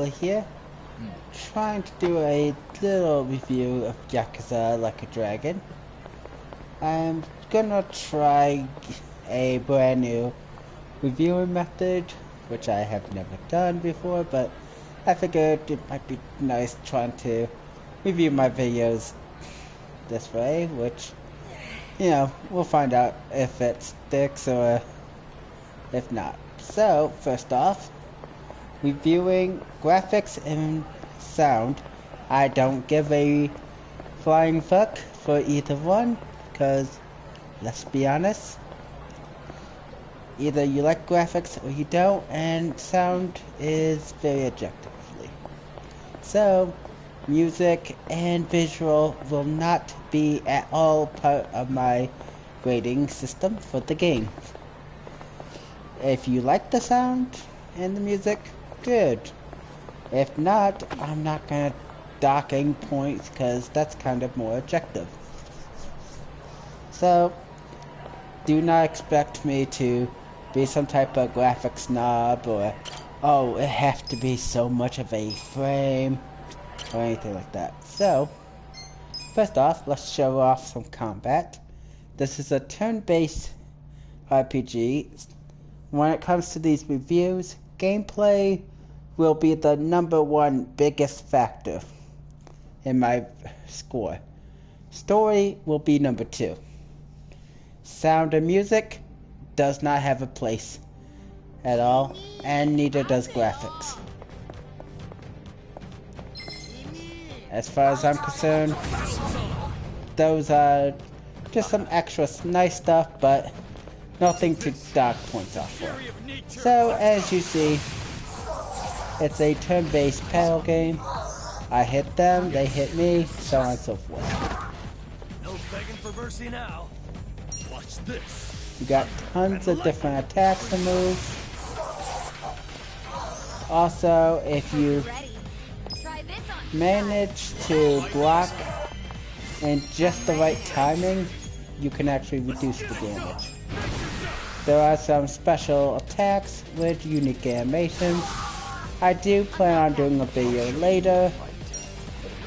Tyler here, trying to do a little review of Yakuza Like a Dragon. I'm gonna try a brand new reviewing method, which I have never done before, but I figured it might be nice trying to review my videos this way, which, you know, we'll find out if it sticks or if not. So, first off, reviewing graphics and sound. I don't give a flying fuck for either one, because, let's be honest, either you like graphics or you don't, and sound is very objectively. So, music and visual will not be at all part of my grading system for the game. If you like the sound and the music, good. If not, I'm not gonna docking points because that's kind of more objective. So, do not expect me to be some type of graphic snob or, oh, it has to be so much of a frame or anything like that. So, first off, let's show off some combat. This is a turn-based RPG. When it comes to these reviews, gameplay will be the #1 biggest factor in my score. Story will be #2. Sound and music does not have a place at all, and neither does graphics. As far as I'm concerned, those are just some extra nice stuff, but nothing to dock points off for. So, as you see, it's a turn-based paddle game. I hit them, they hit me, so on and so forth. No begging for mercy now. Watch this. You got tons of different attacks to move. Also, if you manage to block in just the right timing, you can actually reduce the damage. There are some special attacks with unique animations. I do plan on doing a video later,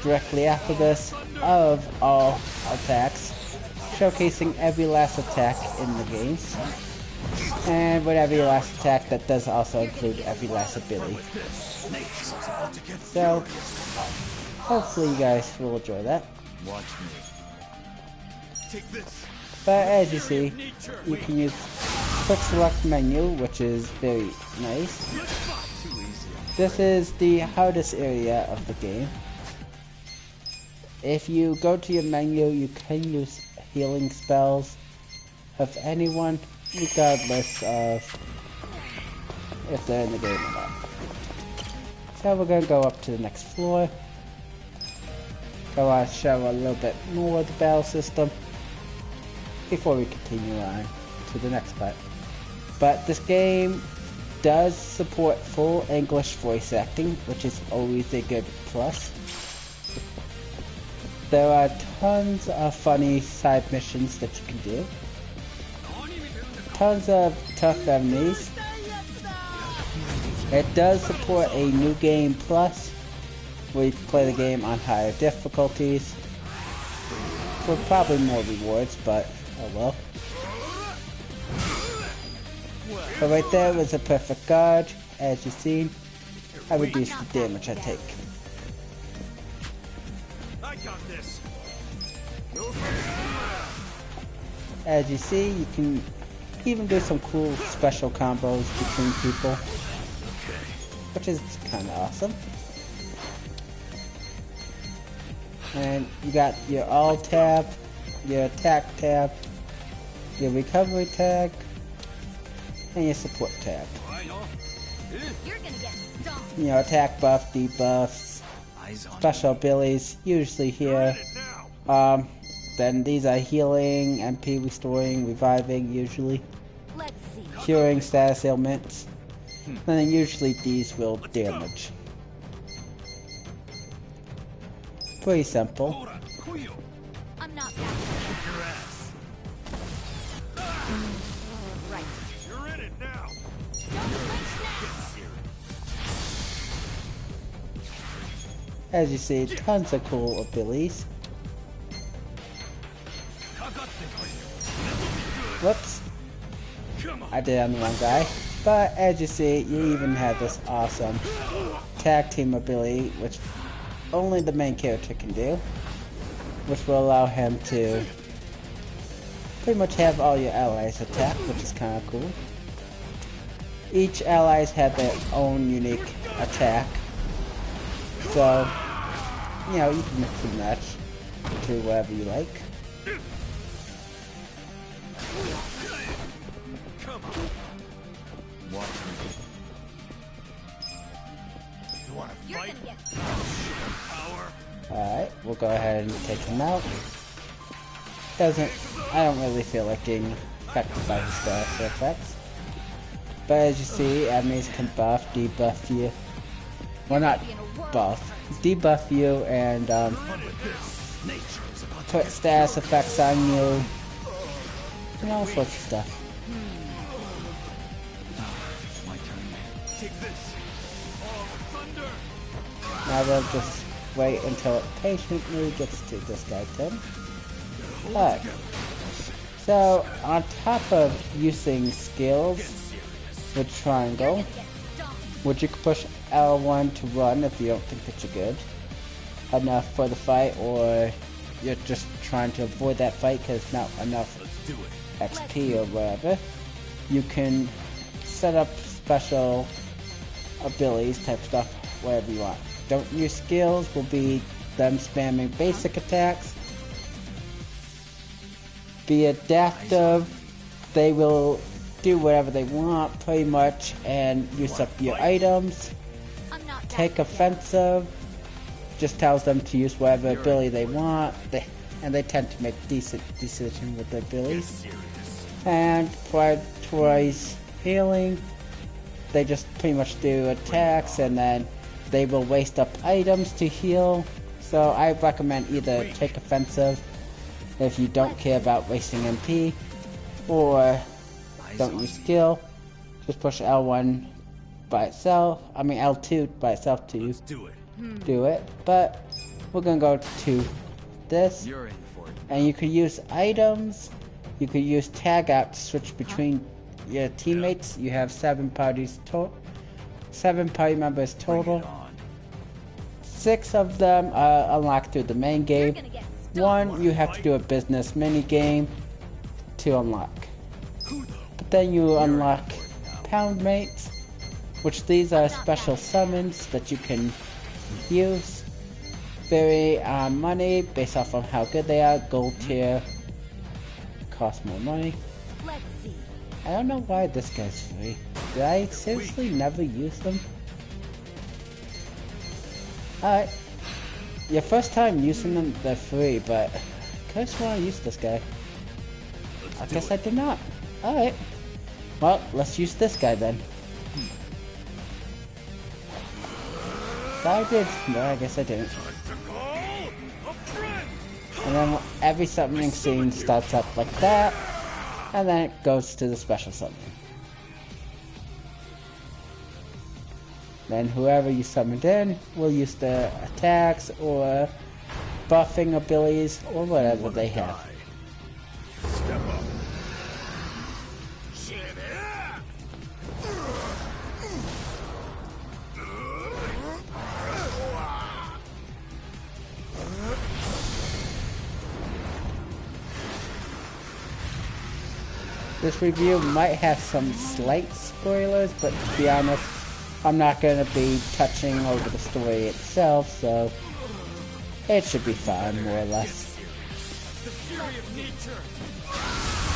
directly after this, of all attacks, showcasing every last attack in the game, and with every last attack that does also include every last ability. So, hopefully you guys will enjoy that. Watch me. Take this. But as you see, you can use quick select menu, which is very nice. This is the hardest area of the game. If you go to your menu, you can use healing spells of anyone, regardless of if they're in the game or not. So we're going to go up to the next floor. I want to show a little bit more of the battle system before we continue on to the next part. But this game does support full English voice acting, which is always a good plus. There are tons of funny side missions that you can do. Tons of tough enemies. It does support a new game plus, where you can play the game on higher difficulties. For probably more rewards, but oh well. But right there was a perfect guard. As you see, I reduced the damage I take. I got this. As you see, you can even do some cool special combos between people, which is kind of awesome. And you got your all tab, your attack tab, your recovery tag, and your support tab. You know, attack buff, debuffs, special abilities, usually here. Then these are healing, MP restoring, reviving, usually. Curing status ailments. And then usually these will damage. Pretty simple. I'm not right. You're in it now. As you see, tons of cool abilities. Whoops. I did it on the wrong guy. But as you see, you even have this awesome tag team ability, which only the main character can do, which will allow him to pretty much have all your allies attack, which is kind of cool. Each allies have their own unique attack, so you know, you can mix and match to whatever you like. Come on. Watch me. You wanna fight? Power. Alright, we'll go ahead and take him out. I don't really feel like getting affected by his special effects. But as you see, enemies can buff, debuff you. Well, not buff, debuff you and put status effects on you. And all sorts of stuff. My turn. Take this. Oh, thunder. Now we'll just wait until it patiently gets to this guy's turn. Alright. So, on top of using skills with triangle, which you can push L1 to run if you don't think that you're good enough for the fight, or you're just trying to avoid that fight because it's not enough XP or whatever, you can set up special abilities type stuff wherever you want. Don't use skills will be them spamming basic attacks. Be adaptive, they will do whatever they want pretty much and use up your items. Take offensive just tells them to use whatever ability they want, and they tend to make decent decisions with their abilities. And prioritize healing, they just pretty much do attacks and then they will waste up items to heal. So I recommend either take offensive if you don't care about wasting MP, or don't use skill, just push L1 by itself, I mean L2 by itself to do it. But we're gonna go to this, and you could use items, you could use tag out to switch between your teammates. You have 7 parties total, 7 party members total. 6 of them are unlocked through the main game. 1 you have to do a business mini game to unlock. But then you unlock pound mates, which these are special summons that you can use. Vary on money based off of how good they are. Gold tier cost more money. I don't know why this guy's free. Did I seriously never use them? Alright. Your first time using them, they're free, but I just want to use this guy. I guess I did not. Alright. Well, let's use this guy then. I did. No, I guess I didn't. And then every summoning scene starts up like that, and then it goes to the special summoning. Then whoever you summoned in will use the attacks or buffing abilities or whatever they have. Step up. This review might have some slight spoilers, but to be honest, I'm not going to be touching over the story itself, so it should be fine, more or less.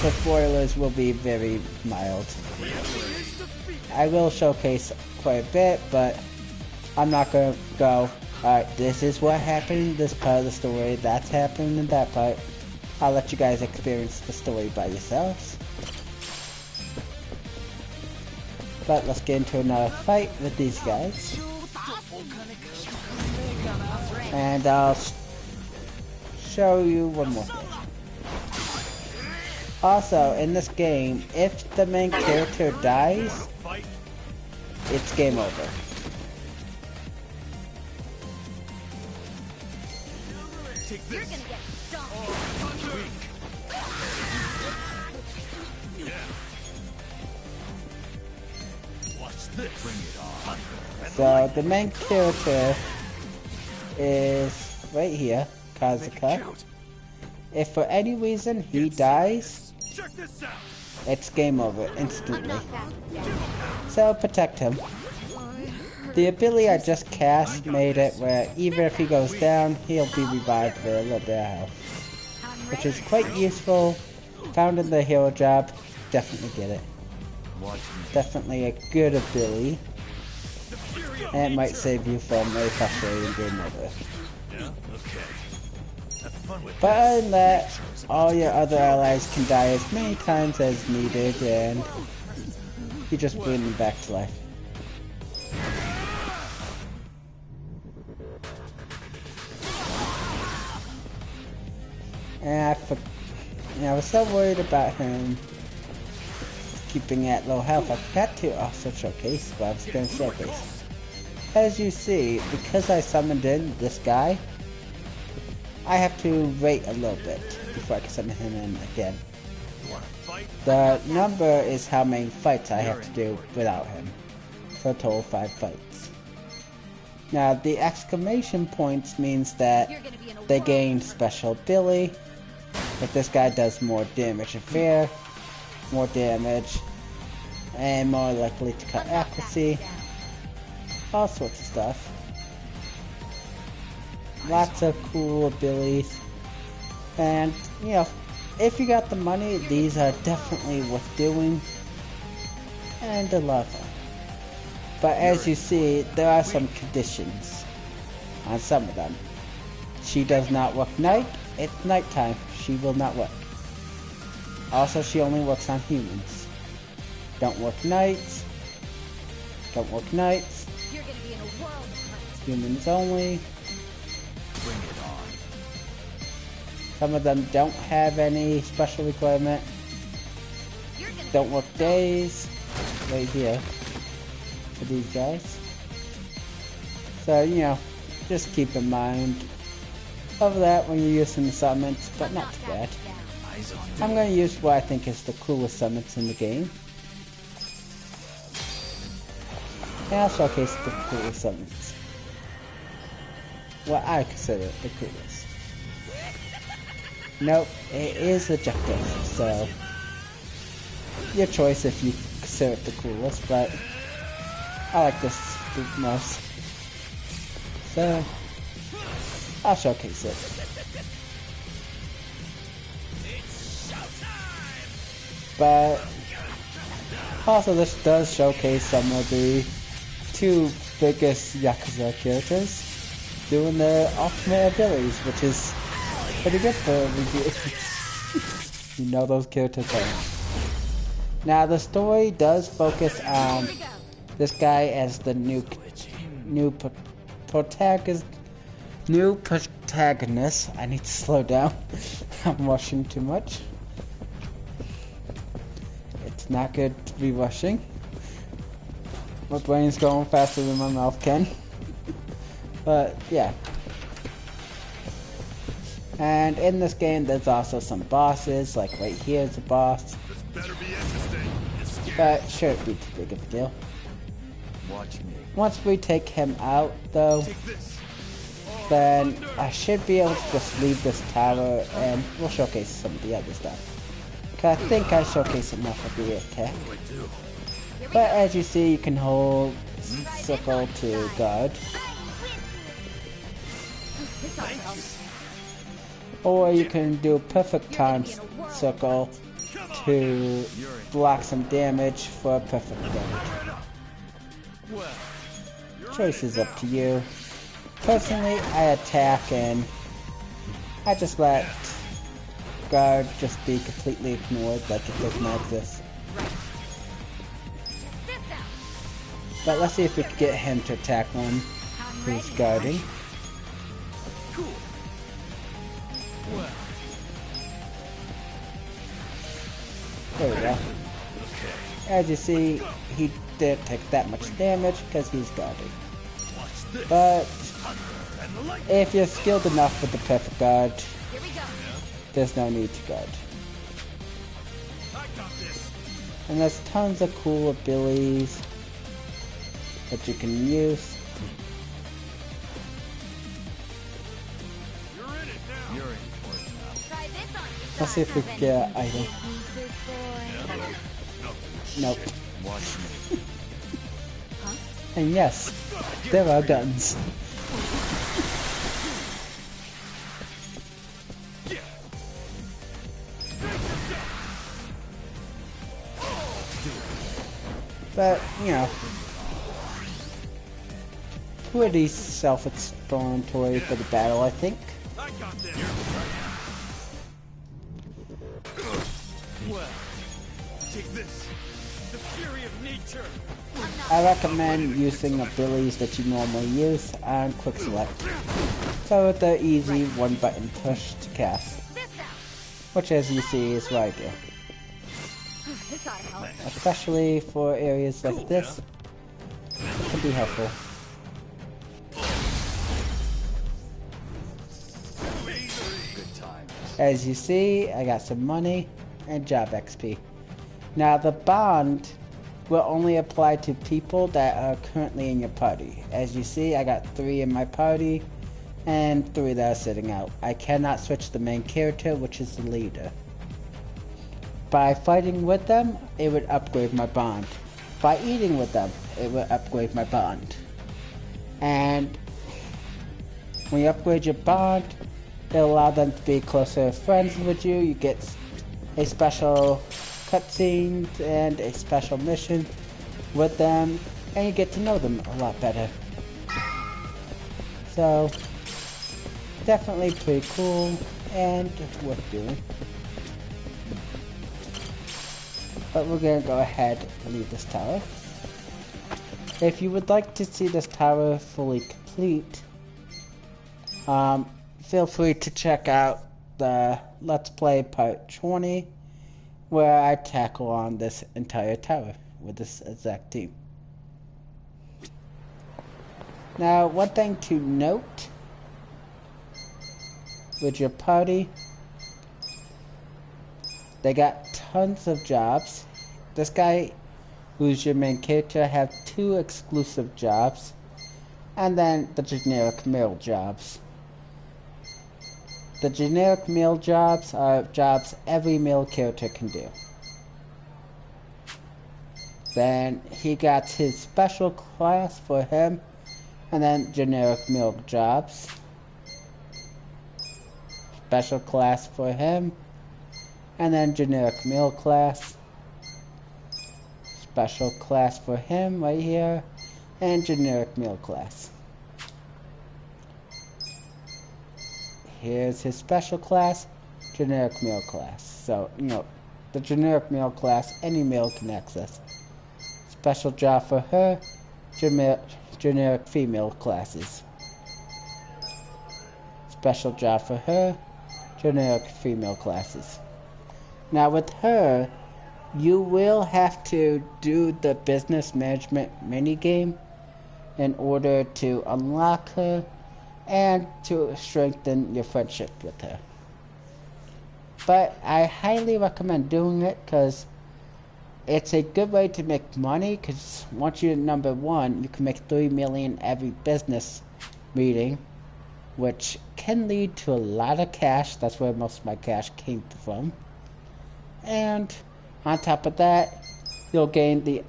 The spoilers will be very mild. I will showcase quite a bit, but I'm not going to go, alright, this is what happened in this part of the story, that's happened in that part. I'll let you guys experience the story by yourselves. But let's get into another fight with these guys. And I'll show you one more thing. Also, in this game, if the main character dies, it's game over. Take You're this. gonna get stomped. Yeah. Watch this. Bring it on. So the main character is right here, Kazuka. If for any reason he dies, Check this out. it's game over instantly. Not back yet. So protect him. The ability I just cast made it where even if he goes down, he'll be revived for a little bit of health, I'm which ready. is quite useful. Found in the hero job, definitely get it. Definitely a good ability, and it might save you from a frustrating game over. Yeah. Okay. Have fun with But this. other than that, all your other allies can die as many times as needed, and you just bring them back to life. And I was so worried about him keeping at low health, I forgot to also showcase what I was going to showcase. As you see, because I summoned in this guy, I have to wait a little bit before I can summon him in again. The number is how many fights I have to do without him. So a total of 5 fights. Now the exclamation points means that You're gonna be in a they world gain of hurt. special ability. If this guy does more damage and fear, more damage, and more likely to cut I'm not accuracy, backing down. all sorts of stuff. Lots of cool abilities. And, you know, if you got the money, these are definitely worth doing. And a lot of fun. But as you see, there are some conditions on some of them. She does not work night. It's nighttime. She will not work. Also, she only works on humans. Don't work nights. Don't work nights. You're gonna be in a world of hurt. Humans only. Bring it on. Some of them don't have any special requirement. You're gonna Don't work days. Right here. For these guys. So, you know, just keep in mind of that when you're using the summons, but not too bad. Eyes on. I'm going to use what I think is the coolest summons in the game. And I'll showcase the coolest summons. What I consider the coolest. Nope, it is objective, so your choice if you consider it the coolest, but I like this the most. So, I'll showcase it. But also this does showcase some of the 2 biggest Yakuza characters doing their ultimate abilities, which is pretty good for a review. You know those characters are. Now the story does focus on this guy as the new protagonist. I need to slow down. I'm rushing too much. It's not good to be rushing. My brain's going faster than my mouth can. But yeah. And in this game there's also some bosses, like right here is a boss. This better be interesting. It's scary. But shouldn't be too big of a deal. Watch me. Once we take him out though, Take this. then I should be able to just leave this tower and we'll showcase some of the other stuff. Cause I think I showcased enough of the attack. What do I do? But as you see, you can hold circle to guard. This all helps. Or you can do perfect time circle to block some damage for perfect damage. Well, Choice is up to you. Personally, I attack and I just let guard just be completely ignored like it does not exist. This out. But let's see if we can get him to attack one I'm who's ready. guarding. cool. Well, There we go. okay. As you see, he didn't take that much damage because he's guarding. Watch this. But And the light. If you're skilled enough with the perfect guard, Here we go. there's no need to guard. I got this. And there's tons of cool abilities that you can use. You're in it now. You're in for it now. Try this on. Let's see if we can get an item. Nope. Watch me. And yes, there are guns. But, you know, pretty self-explanatory for the battle, I think. I got this. Well, take this. The fury of nature. I recommend using abilities that you normally use on quick select. So with the easy one button push to cast. Which as you see is what I do. This ought to help. Especially for areas like this. It can be helpful. Good times. As you see, I got some money and job XP. Now the bond will only apply to people that are currently in your party. As you see, I got 3 in my party and 3 that are sitting out. I cannot switch the main character, which is the leader. By fighting with them, it would upgrade my bond. By eating with them, it would upgrade my bond. And when you upgrade your bond, it'll allow them to be closer friends with you. You get a special cutscene and a special mission with them, and you get to know them a lot better. So, definitely pretty cool and worth doing. But we're gonna go ahead and leave this tower. If you would like to see this tower fully complete, feel free to check out the Let's Play Part 20, where I tackle on this entire tower with this exact team. Now, one thing to note with your party, they got tons of jobs. This guy, who's your main character, have 2 exclusive jobs, and then the generic male jobs. The generic male jobs are jobs every male character can do. Then he got his special class for him, and then generic male jobs. Special class for him, and then generic male class. Special class for him right here, and generic male class. Here's his special class, generic male class. So, you know, the generic male class, any male can access. Special job for her, generic female classes. Special job for her, generic female classes. Now with her, you will have to do the business management minigame in order to unlock her and to strengthen your friendship with her. But I highly recommend doing it because it's a good way to make money, because once you're number 1, you can make 3 million every business meeting, which can lead to a lot of cash. That's where most of my cash came from. And on top of that, you'll gain the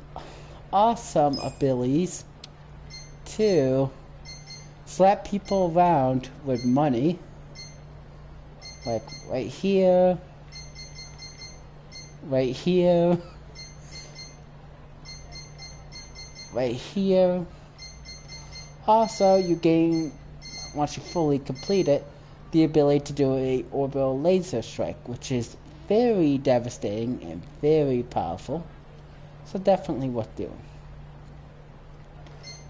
awesome abilities to slap people around with money, like right here, right here, right here. Also, you gain, once you fully complete it, the ability to do a orbital laser strike, which is very devastating and very powerful. So definitely worth doing.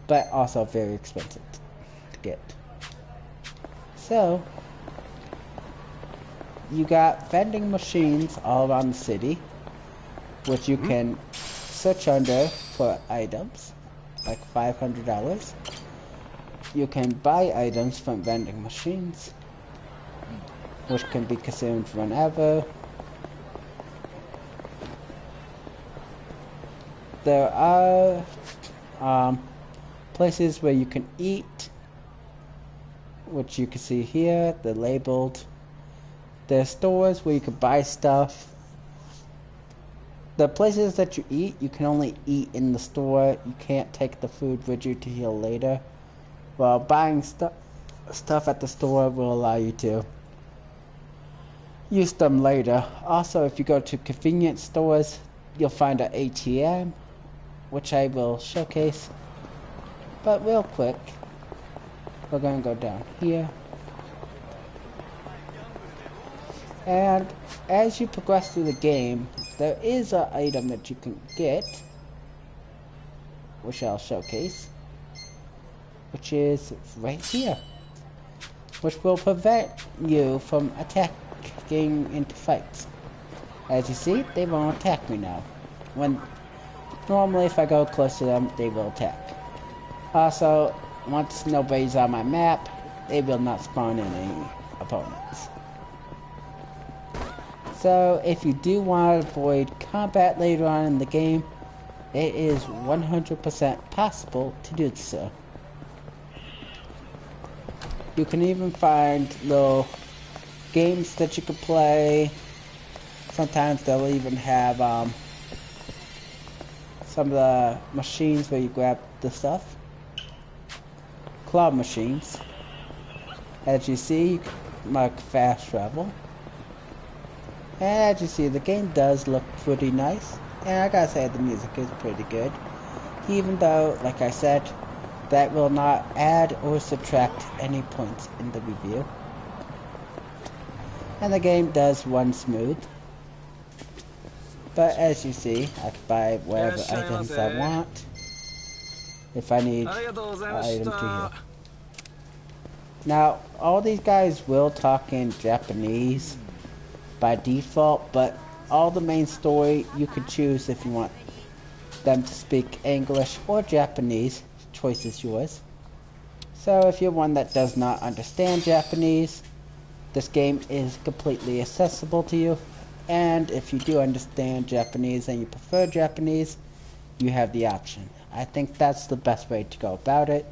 But also very expensive to get. So, you got vending machines all around the city, which you can search under for items, like $500. you can buy items from vending machines, which can be consumed whenever. There are places where you can eat, which you can see here. They're labeled. There's stores where you can buy stuff. The places that you eat, you can only eat in the store. You can't take the food with you to here later. While buying stuff at the store will allow you to use them later. Also, if you go to convenience stores, you'll find an ATM, which I will showcase. But real quick, we're going to go down here. And as you progress through the game, there is an item that you can get, which I'll showcase, which is right here, which will prevent you from attacking into fights. As you see, they won't attack me now. When normally if I go close to them, they will attack. Also, once nobody's on my map, they will not spawn in any opponents. So if you do want to avoid combat later on in the game, it is 100% possible to do so. You can even find little games that you can play. Sometimes they'll even have some of the machines where you grab the stuff. Claw machines. As you see, you can mark fast travel. And as you see, the game does look pretty nice. And I gotta say, the music is pretty good. Even though, like I said, that will not add or subtract any points in the review. And the game does run smooth. But as you see, I can buy whatever items I want. If I need an item to heal. Now, all these guys will talk in Japanese by default, but all the main story you could choose if you want them to speak English or Japanese. Choice is yours. So if you're one that does not understand Japanese, this game is completely accessible to you. And if you do understand Japanese and you prefer Japanese, you have the option. I think that's the best way to go about it.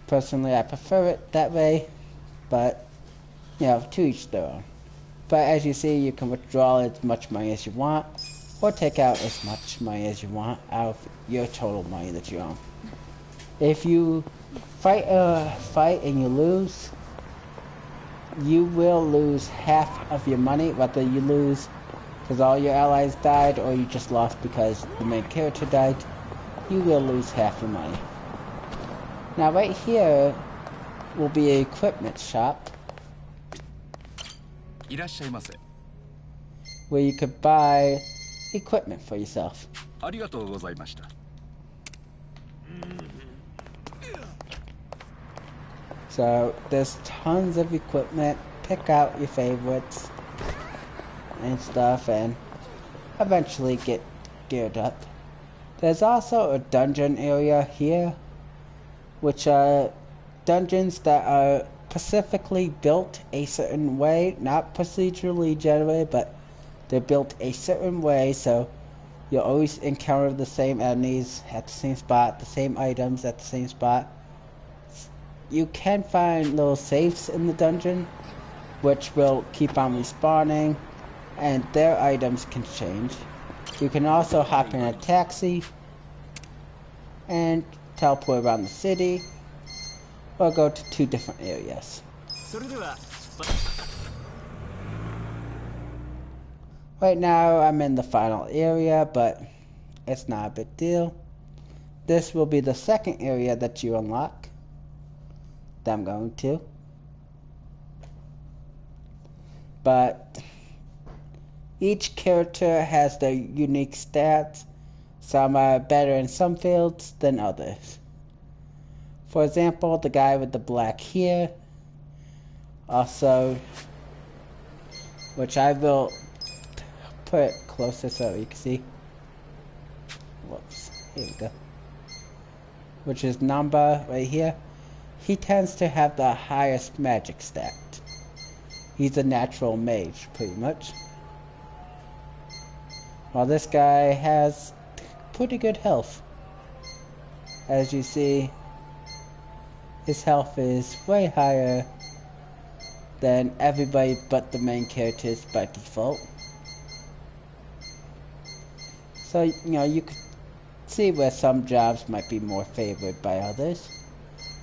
Personally, I prefer it that way, but you know, to each their own. But as you see, you can withdraw as much money as you want, or take out as much money as you want out of your total money that you own. If you fight a fight and you lose, you will lose half of your money, whether you lose because all your allies died or you just lost because the main character died. You will lose half your money. Now right here will be an equipment shop where you could buy equipment for yourself. So there's tons of equipment. Pick out your favorites and stuff and eventually get geared up. There's also a dungeon area here, which are dungeons that are specifically built a certain way, not procedurally generated, but they're built a certain way, so you'll always encounter the same enemies at the same spot, the same items at the same spot. You can find little safes in the dungeon, which will keep on respawning, and their items can change. You can also hop in a taxi and teleport around the city, or go to 2 different areas. Right now I'm in the final area, but it's not a big deal. This will be the second area that you unlock that I'm going to. But each character has their unique stats. Some are better in some fields than others. For example, the guy with the black hair, also, which I will put it closer so you can see. Whoops, here we go. Which is Namba right here. he tends to have the highest magic stat. He's a natural mage, pretty much. While this guy has pretty good health. As you see, his health is way higher than everybody but the main characters by default. So, you know, you could see where some jobs might be more favored by others.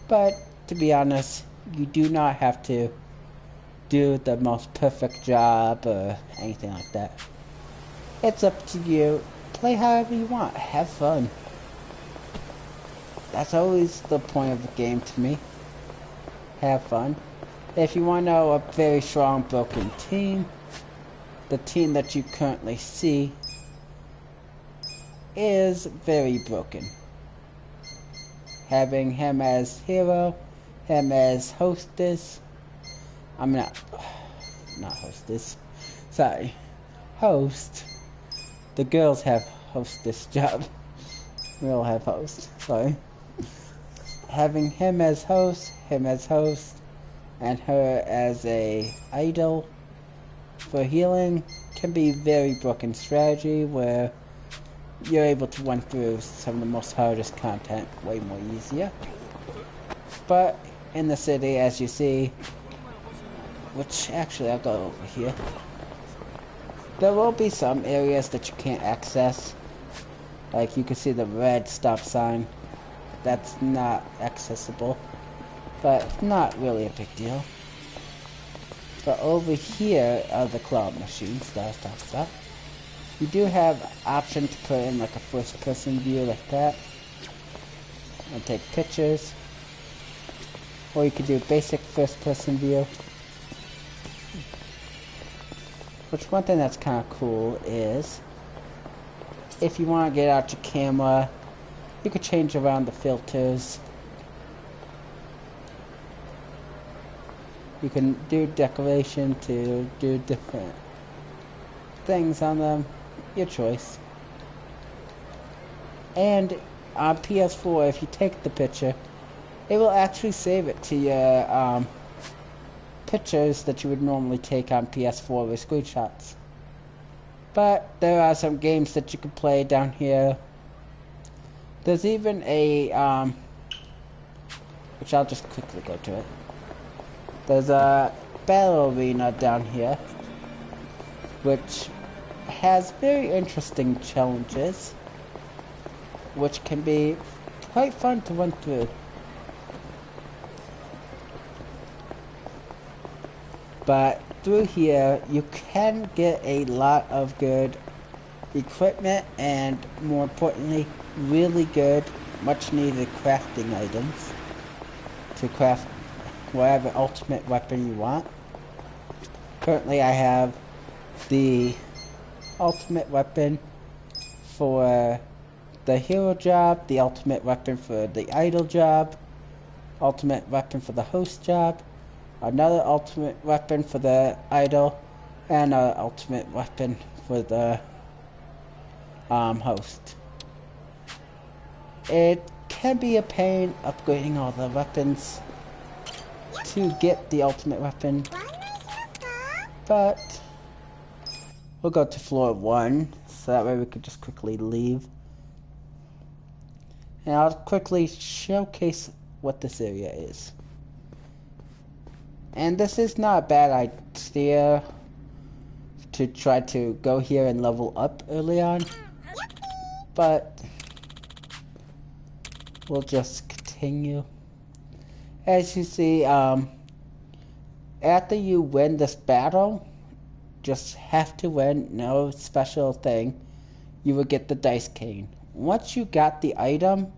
But, to be honest, you do not have to do the most perfect job or anything like that. It's up to you. Play however you want. Have fun. That's always the point of the game to me. Have fun. If you want to know a very strong broken team, the team that you currently see is very broken. Having him as hero, him as hostess. I'm not hostess. Sorry. Host. The girls have hostess job. We all have host. Sorry. Having him as host, and her as a idol for healing can be very broken strategy where you're able to run through some of the most hardest content way more easier. But in the city, as you see, which actually I'll go over here, there will be some areas that you can't access. Like you can see the red stop sign. That's not accessible. But not really a big deal. But over here are the claw machines that I was talking about. You do have option to put in like a first person view like that. And take pictures. Or you could do basic first person view. Which one thing that's kind of cool is, if you want to get out your camera, you could change around the filters. You can do decoration to do different things on them, your choice. And on PS4, if you take the picture, it will actually save it to your pictures that you would normally take on PS4 with screenshots. But there are some games that you can play down here. There's even a, which I'll just quickly go to it. There's a battle arena down here, which has very interesting challenges, which can be quite fun to run through. But through here, you can get a lot of good equipment and, more importantly, really good, much needed crafting items to craft whatever ultimate weapon you want. Currently I have the ultimate weapon for the hero job, the ultimate weapon for the idol job, ultimate weapon for the host job, another ultimate weapon for the idol, and an ultimate weapon for the host. It can be a pain upgrading all the weapons to get the ultimate weapon, but we'll go to floor 1 so that way we can just quickly leave. And I'll quickly showcase what this area is. And this is not a bad idea to try to go here and level up early on, but we'll just continue. As you see, after you win this battle, just have to win, no special thing, you will get the dice cane. Once you got the item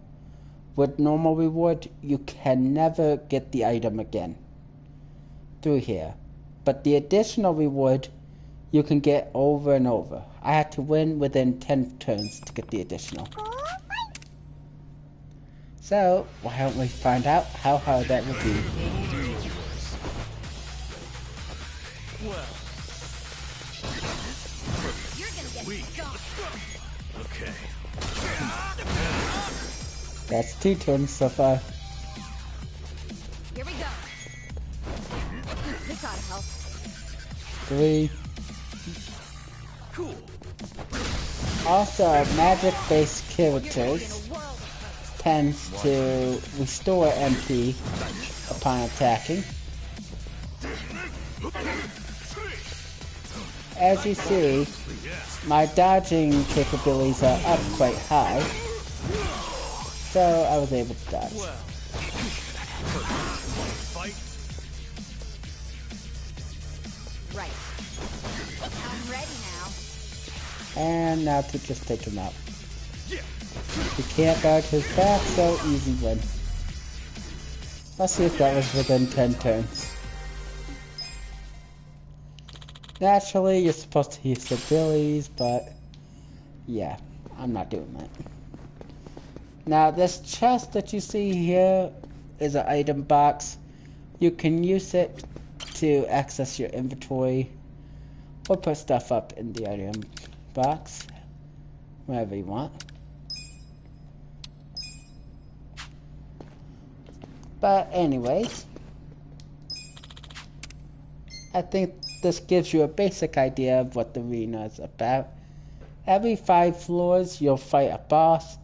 with normal reward, you can never get the item again through here. But the additional reward you can get over and over. I had to win within 10 turns to get the additional. So, why don't we find out how hard that would be. Well, You're gonna get gone. okay. That's 2 turns so far. 3. Cool. Also, magic-based characters tends to restore MP upon attacking. As you see, my dodging capabilities are up quite high, so I was able to dodge. Well, fight. Right. I'm ready now. And now to just take him out. You can't dodge his back, so easy win. Let's see if that was within 10 turns. Naturally, you're supposed to use abilities, but yeah, I'm not doing that. Now, this chest that you see here is an item box. You can use it to access your inventory or put stuff up in the item box whenever you want. But anyways, I think this gives you a basic idea of what the arena is about. Every 5 floors you'll fight a boss,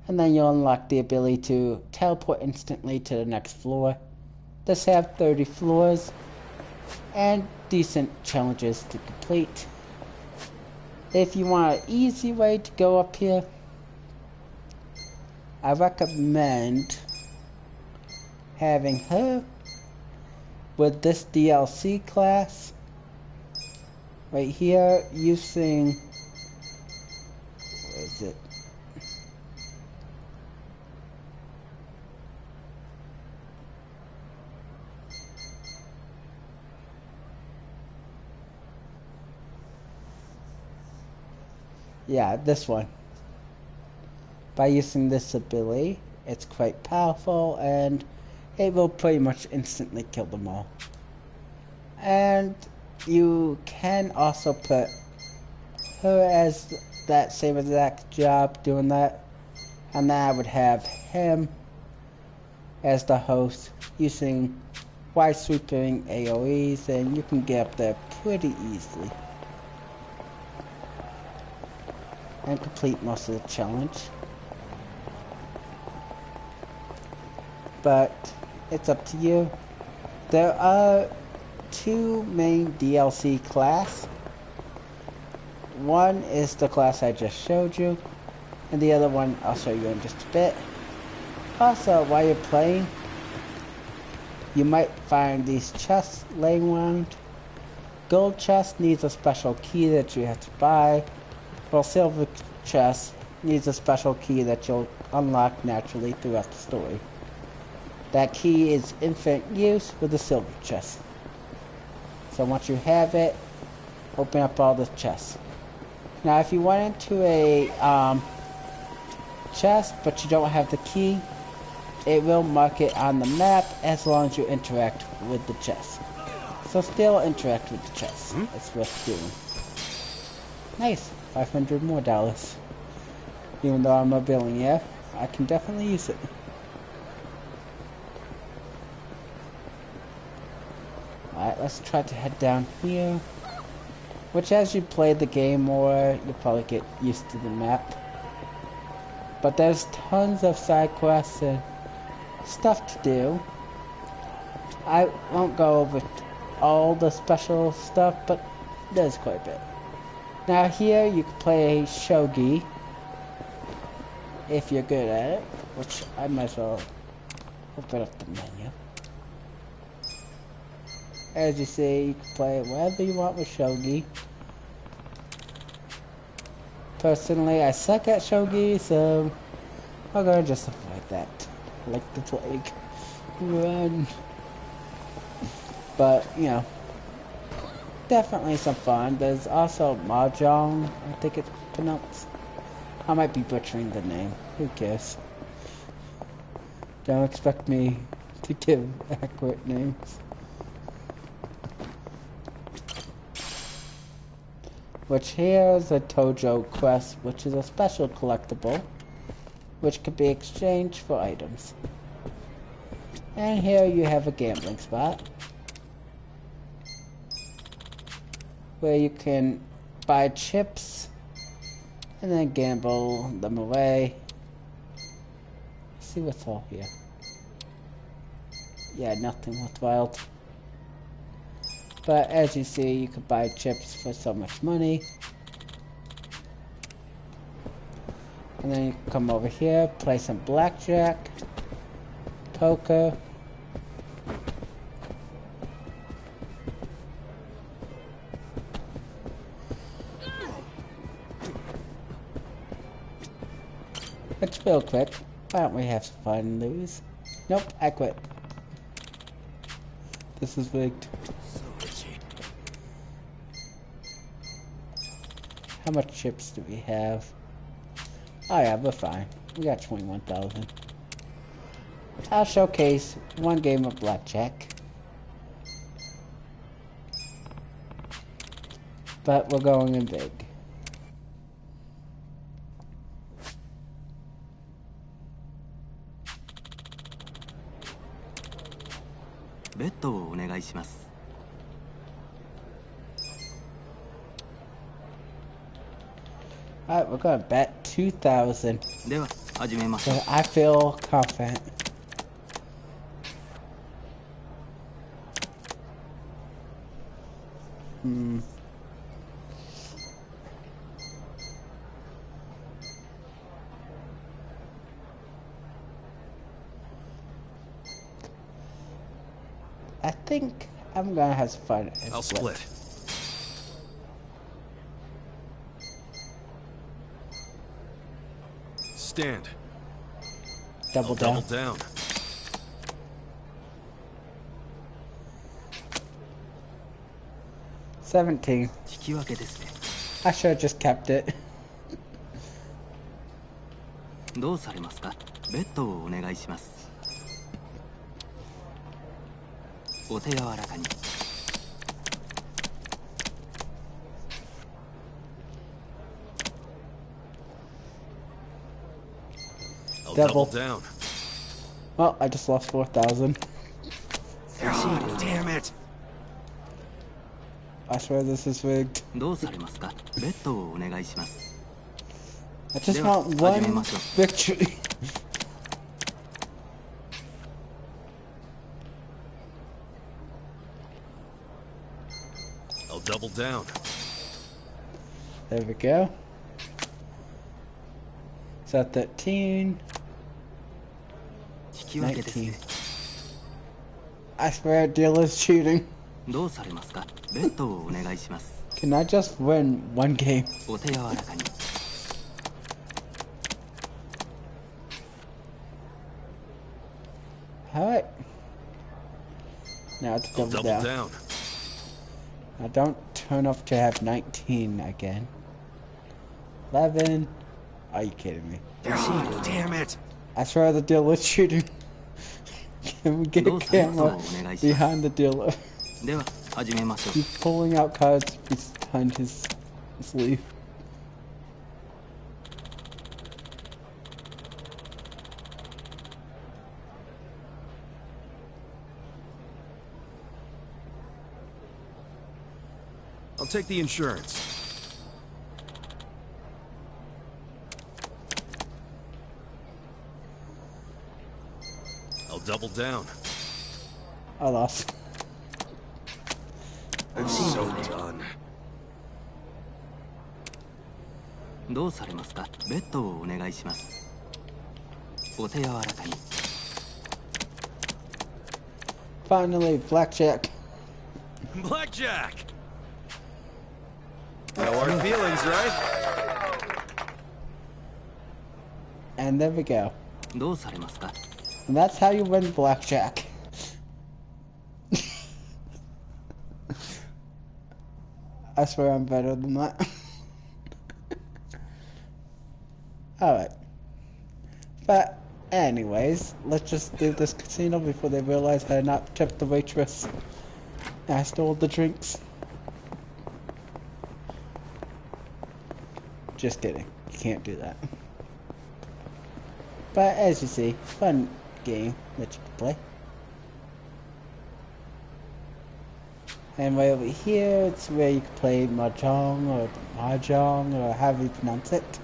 and then you'll unlock the ability to teleport instantly to the next floor. This has 30 floors and decent challenges to complete. If you want an easy way to go up here, I recommend having her with this DLC class right here using, where is it? Yeah, this one. By using this ability, it's quite powerful and it will pretty much instantly kill them all. And you can also put her as that same exact job doing that, and then I would have him as the host using wide sweeping AoEs, and you can get up there pretty easily and complete most of the challenge. But it's up to you. There are 2 main DLC class. One is the class I just showed you, and the other one I'll show you in just a bit. Also, while you're playing, you might find these chests laying around. Gold chest needs a special key that you have to buy, while silver chest needs a special key that you'll unlock naturally throughout the story. That key is infinite use with the silver chest. So once you have it, open up all the chests. Now if you went into a chest but you don't have the key, it will mark it on the map as long as you interact with the chest. So still interact with the chest. It's worth doing. Nice, $500 more. Even though I'm a billionaire, I can definitely use it. Alright, let's try to head down here. Which, as you play the game more, you'll probably get used to the map. But there's tons of side quests and stuff to do. I won't go over all the special stuff, but there's quite a bit. Now here you can play Shogi if you're good at it, which I might as well open up the menu. As you see, you can play whatever you want with Shogi. Personally, I suck at Shogi, so I'm gonna just avoid that. Like the plague. Run. But, you know, definitely some fun. There's also Mahjong, I think it's pronounced. I might be butchering the name. Who cares? Don't expect me to give accurate names. Which here is a Tojo quest, which is a special collectible, which can be exchanged for items. And here you have a gambling spot. where you can buy chips and then gamble them away. See what's all here. Yeah, nothing worthwhile. But as you see, you can buy chips for so much money. And then you come over here, play some blackjack, poker. It's real quick. Why don't we have some fun and lose? Nope, I quit. This is rigged. How much chips do we have? Oh yeah, we're fine. We got 21,000. I'll showcase one game of blackjack. But we're going in big. Alright, we're gonna bet 2,000. So I feel confident. I think I'm gonna have some fun. I'll split. Stand. Double down. Double down. $17. I should have just kept it. Double down. Well, I just lost 4,000. God damn it! I swear this is rigged. I just want one victory. I'll double down. There we go. So 13. 19. I swear dealer's cheating. Can I just win one game? Alright. Now it's double down. Now don't turn off to have 19 again. 11. Are you kidding me? God damn it! I swear the dealer's cheating. Can we get a camera behind the dealer? He's pulling out cards behind his sleeve. I'll take the insurance. I'll double down. I lost. I'm so done. Finally, blackjack. Blackjack! No hard feelings, right? And there we go. And that's how you win blackjack. I swear I'm better than that. Alright. But anyways, let's just do this casino before they realize I not tipped the waitress. I stole the drinks. Just kidding. You can't do that. But as you see, fun game that you can play. And right over here, it's where you can play Mahjong, or however you pronounce it.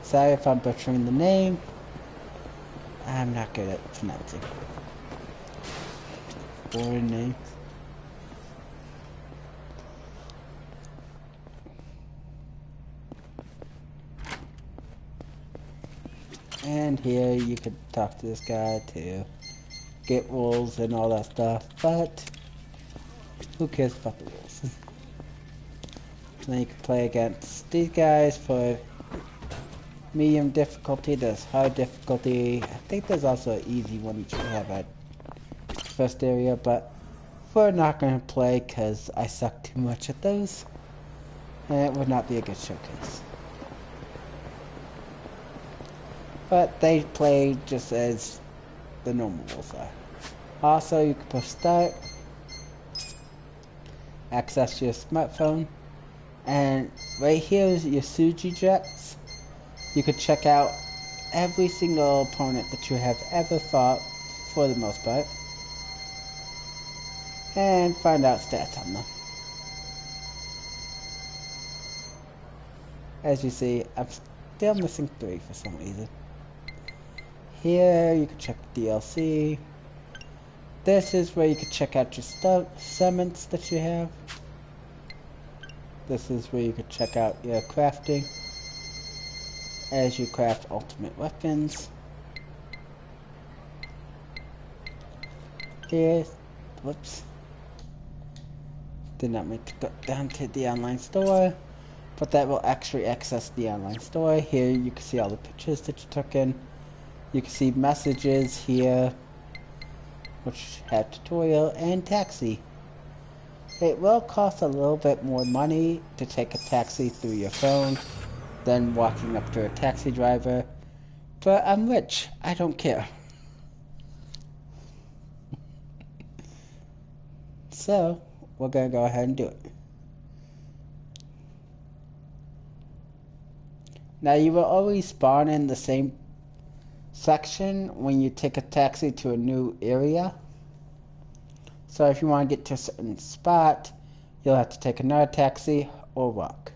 Sorry if I'm butchering the name. I'm not good at pronouncing foreign names. And here you could talk to this guy to get rules and all that stuff, but who cares about the rules? Then you can play against these guys for medium difficulty. There's hard difficulty. I think there's also an easy one that you have at first area, but we're not going to play because I suck too much at those, and it would not be a good showcase. But they play just as the normal rules are. Also, you can push start, access your smartphone, and right here is your Shogi jets. You could check out every single opponent that you have ever fought, for the most part, and find out stats on them. As you see, I'm still missing 3 for some reason. Here, you can check the DLC. This is where you can check out your summons that you have. This is where you can check out your crafting, as you craft ultimate weapons. Here, whoops. Did not mean to go down to the online store, but that will actually access the online store. Here you can see all the pictures that you took in. You can see messages here, which have tutorial and taxi. It will cost a little bit more money to take a taxi through your phone than walking up to a taxi driver, but I'm rich, I don't care. So, we're gonna go ahead and do it. Now, you will always spawn in the same section when you take a taxi to a new area. So if you want to get to a certain spot, you'll have to take another taxi or walk.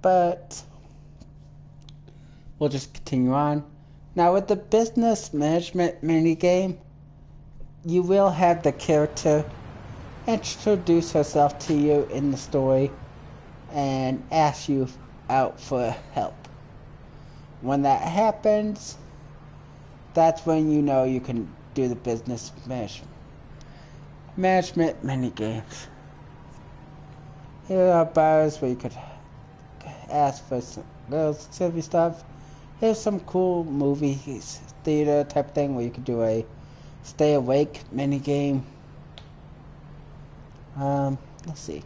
But we'll just continue on. Now with the business management minigame, you will have the character introduce herself to you in the story and ask you out for help. When that happens, that's when you know you can do the business management minigames. Here are bars where you could ask for some little silly stuff. Here's some cool movies, theater type thing where you could do a stay awake minigame. Let's see.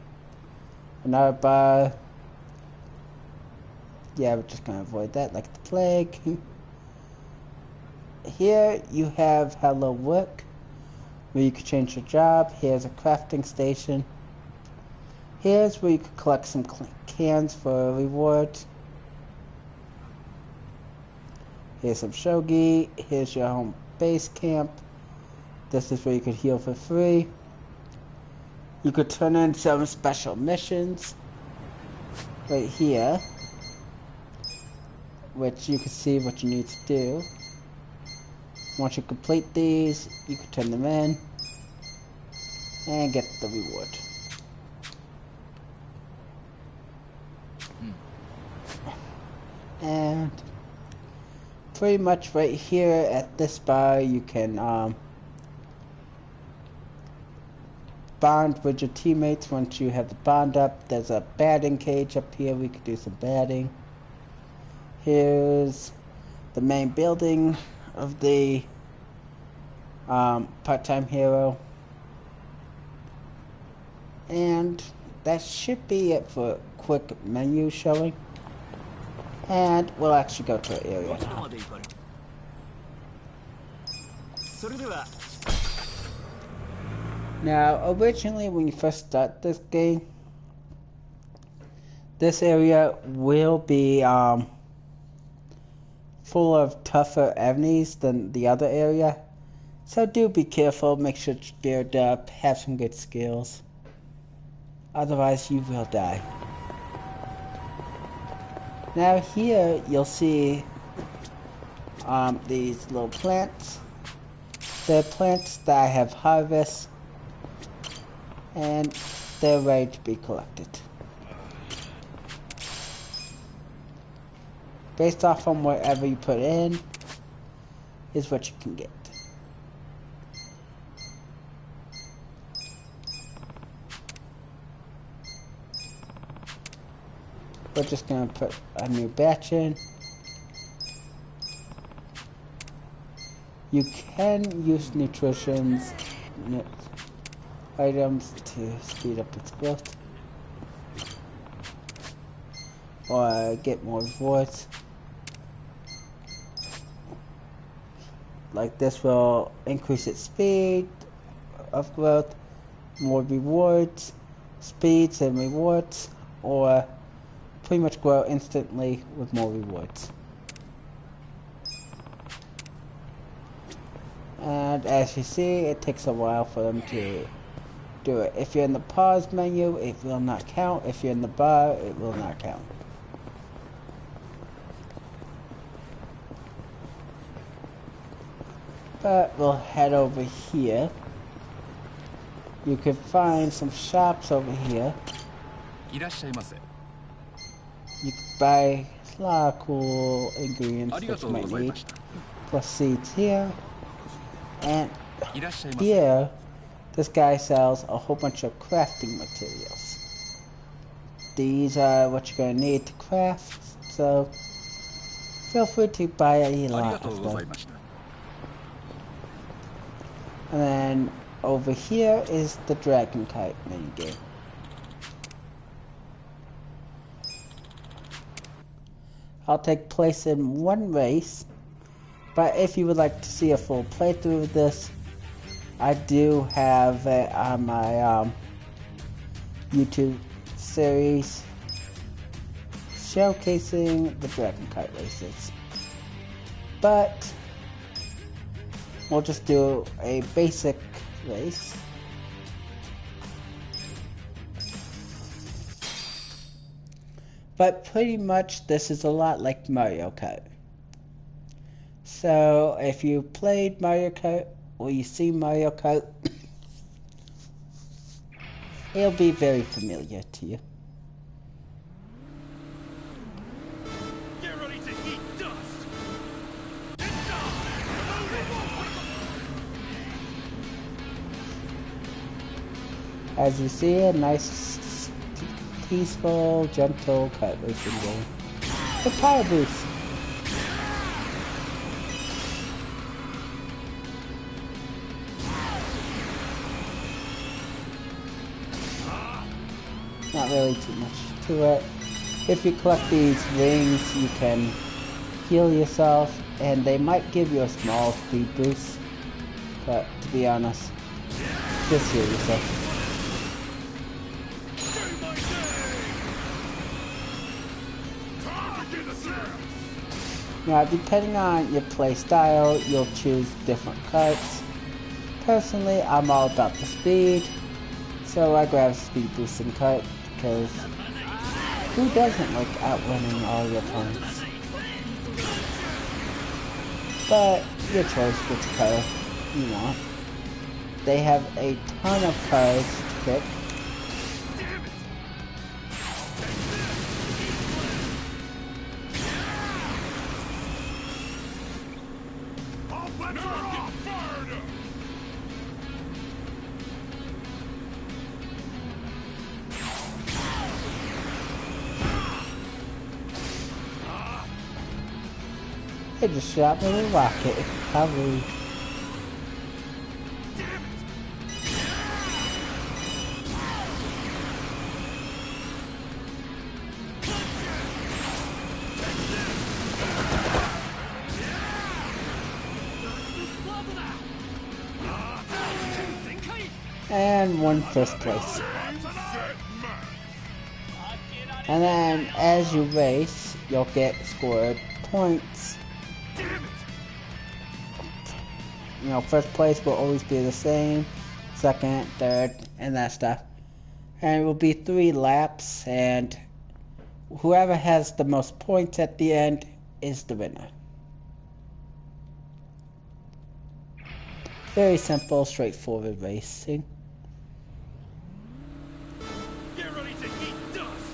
Another bar. Yeah, we're just gonna avoid that like the plague. Here you have Hello Work, where you can change your job. Here's a crafting station. Here's where you can collect some cans for a reward. Here's some Shogi. Here's your home base camp. This is where you could heal for free. You could turn in some special missions right here, which you can see what you need to do. Once you complete these, you can turn them in and get the reward. And pretty much right here at this bar, you can bond with your teammates. Once you have the bond up, there's a batting cage up here. We could do some batting. Here's the main building of the part-time hero. And that should be it for a quick menu showing. And we'll actually go to an area now. Now, originally when you first start this game, this area will be full of tougher enemies than the other area. So do be careful, make sure you're geared up, have some good skills. Otherwise you will die. Now here you'll see these little plants. They're plants that I have harvested and they're ready to be collected. Based off on whatever you put in is what you can get. We're just going to put a new batch in. You can use nutrition's items to speed up its growth or get more rewards. Like this will increase its speed of growth, more rewards, speeds and rewards, or pretty much grow instantly with more rewards. And as you see, it takes a while for them to do it. If you're in the pause menu, it will not count. If you're in the bar, it will not count. But we'll head over here. You can find some shops over here. You can buy a lot of cool ingredients that you might need. Plus seeds here. And here, this guy sells a whole bunch of crafting materials. These are what you're going to need to craft, so feel free to buy a lot of them. And then over here is the Dragon Kite minigame. I'll take place in one race, but if you would like to see a full playthrough of this, I do have it on my YouTube series showcasing the Dragon Kite races. But we'll just do a basic race. But pretty much this is a lot like Mario Kart. So if you played Mario Kart or you see Mario Kart, it'll be very familiar to you. Get ready to eat dust. As you see, a nice, peaceful, gentle kart racing game. The power boost. Not really too much to it. If you collect these rings, you can heal yourself, and they might give you a small speed boost. But to be honest, just heal yourself. Now, depending on your play style, you'll choose different carts. Personally, I'm all about the speed, so I grab a speed boosting cart, because who doesn't like outwinning all your opponents? But your choice which car you want. They have a ton of cars to pick. They just shot me with a rocket. How rude. And won first place. And then as you race, you'll get scored points you know, first place will always be the same, second, third, and that stuff. And it will be 3 laps, and whoever has the most points at the end is the winner. Very simple, straightforward racing. Get ready to eat dust.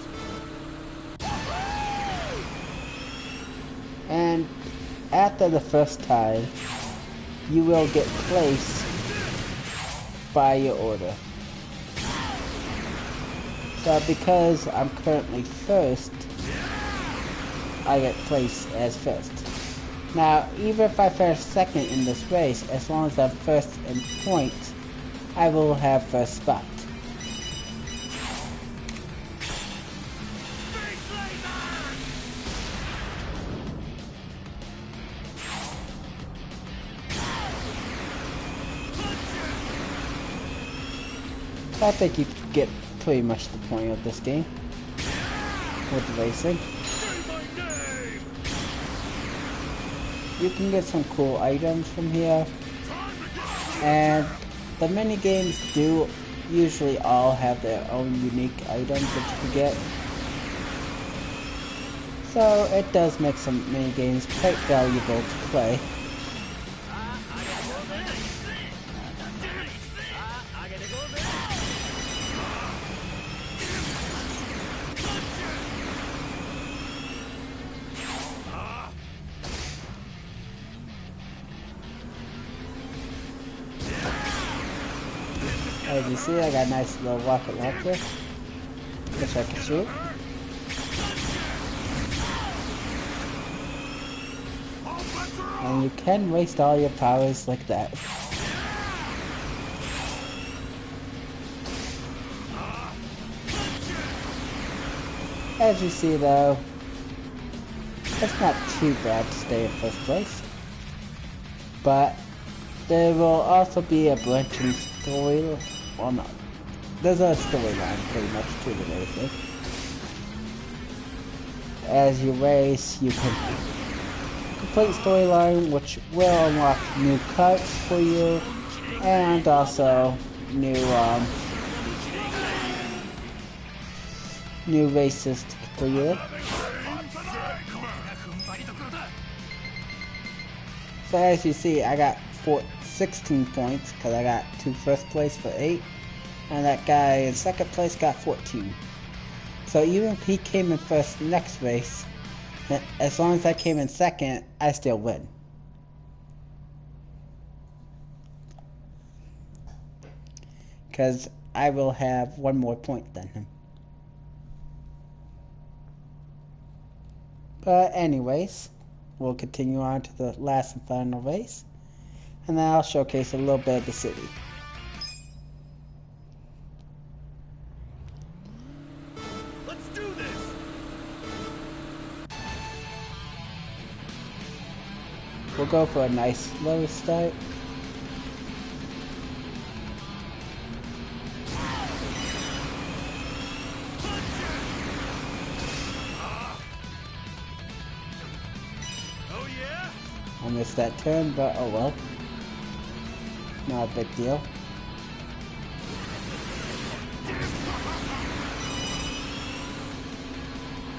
And after the first time, you will get placed by your order. So because I'm currently first, I get placed as first. Now, even if I finish second in this race, as long as I'm first in points, I will have first spot. I think you get pretty much the point of this game with the racing. You can get some cool items from here, and the mini games do usually all have their own unique items that you can get. So it does make some mini games quite valuable to play. As you see, I got a nice little rocket launcher, which I can shoot. And you can waste all your powers like that. As you see though, it's not too bad to stay in first place. But there will also be a branching story. Well, no. There's a storyline pretty much to the racing. As you race, you can complete storyline, which will unlock new carts for you, and also new races to complete. So as you see, I got 16 points because I got 2 first place for 8, and that guy in second place got 14. So even if he came in first next race, as long as I came in second, I still win. Because I will have 1 more point than him. But anyways, we'll continue on to the last and final race, and then I'll showcase a little bit of the city. Let's do this. We'll go for a nice slow start. Oh yeah? I missed that turn, but oh well. Not a big deal.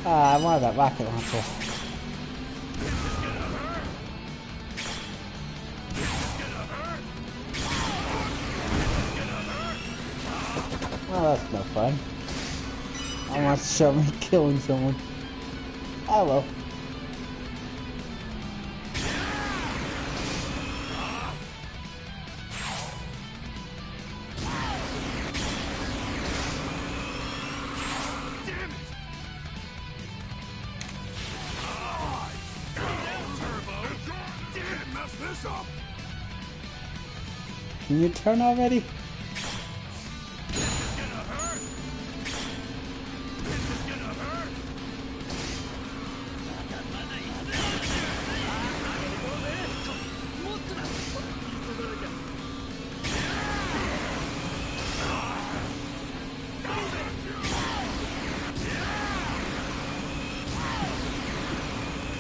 Ah, I wanted that rocket launcher. Well, that's no fun. I want to show me killing someone. Oh well. Can you turn already?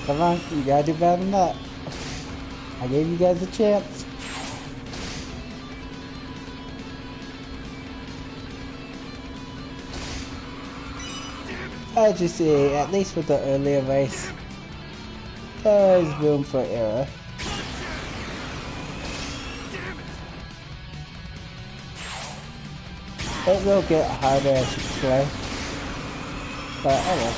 Come on, you gotta do better than that. I gave you guys a chance. As you see, at least with the earlier race, there is room for error. It will get harder as you play, but oh well.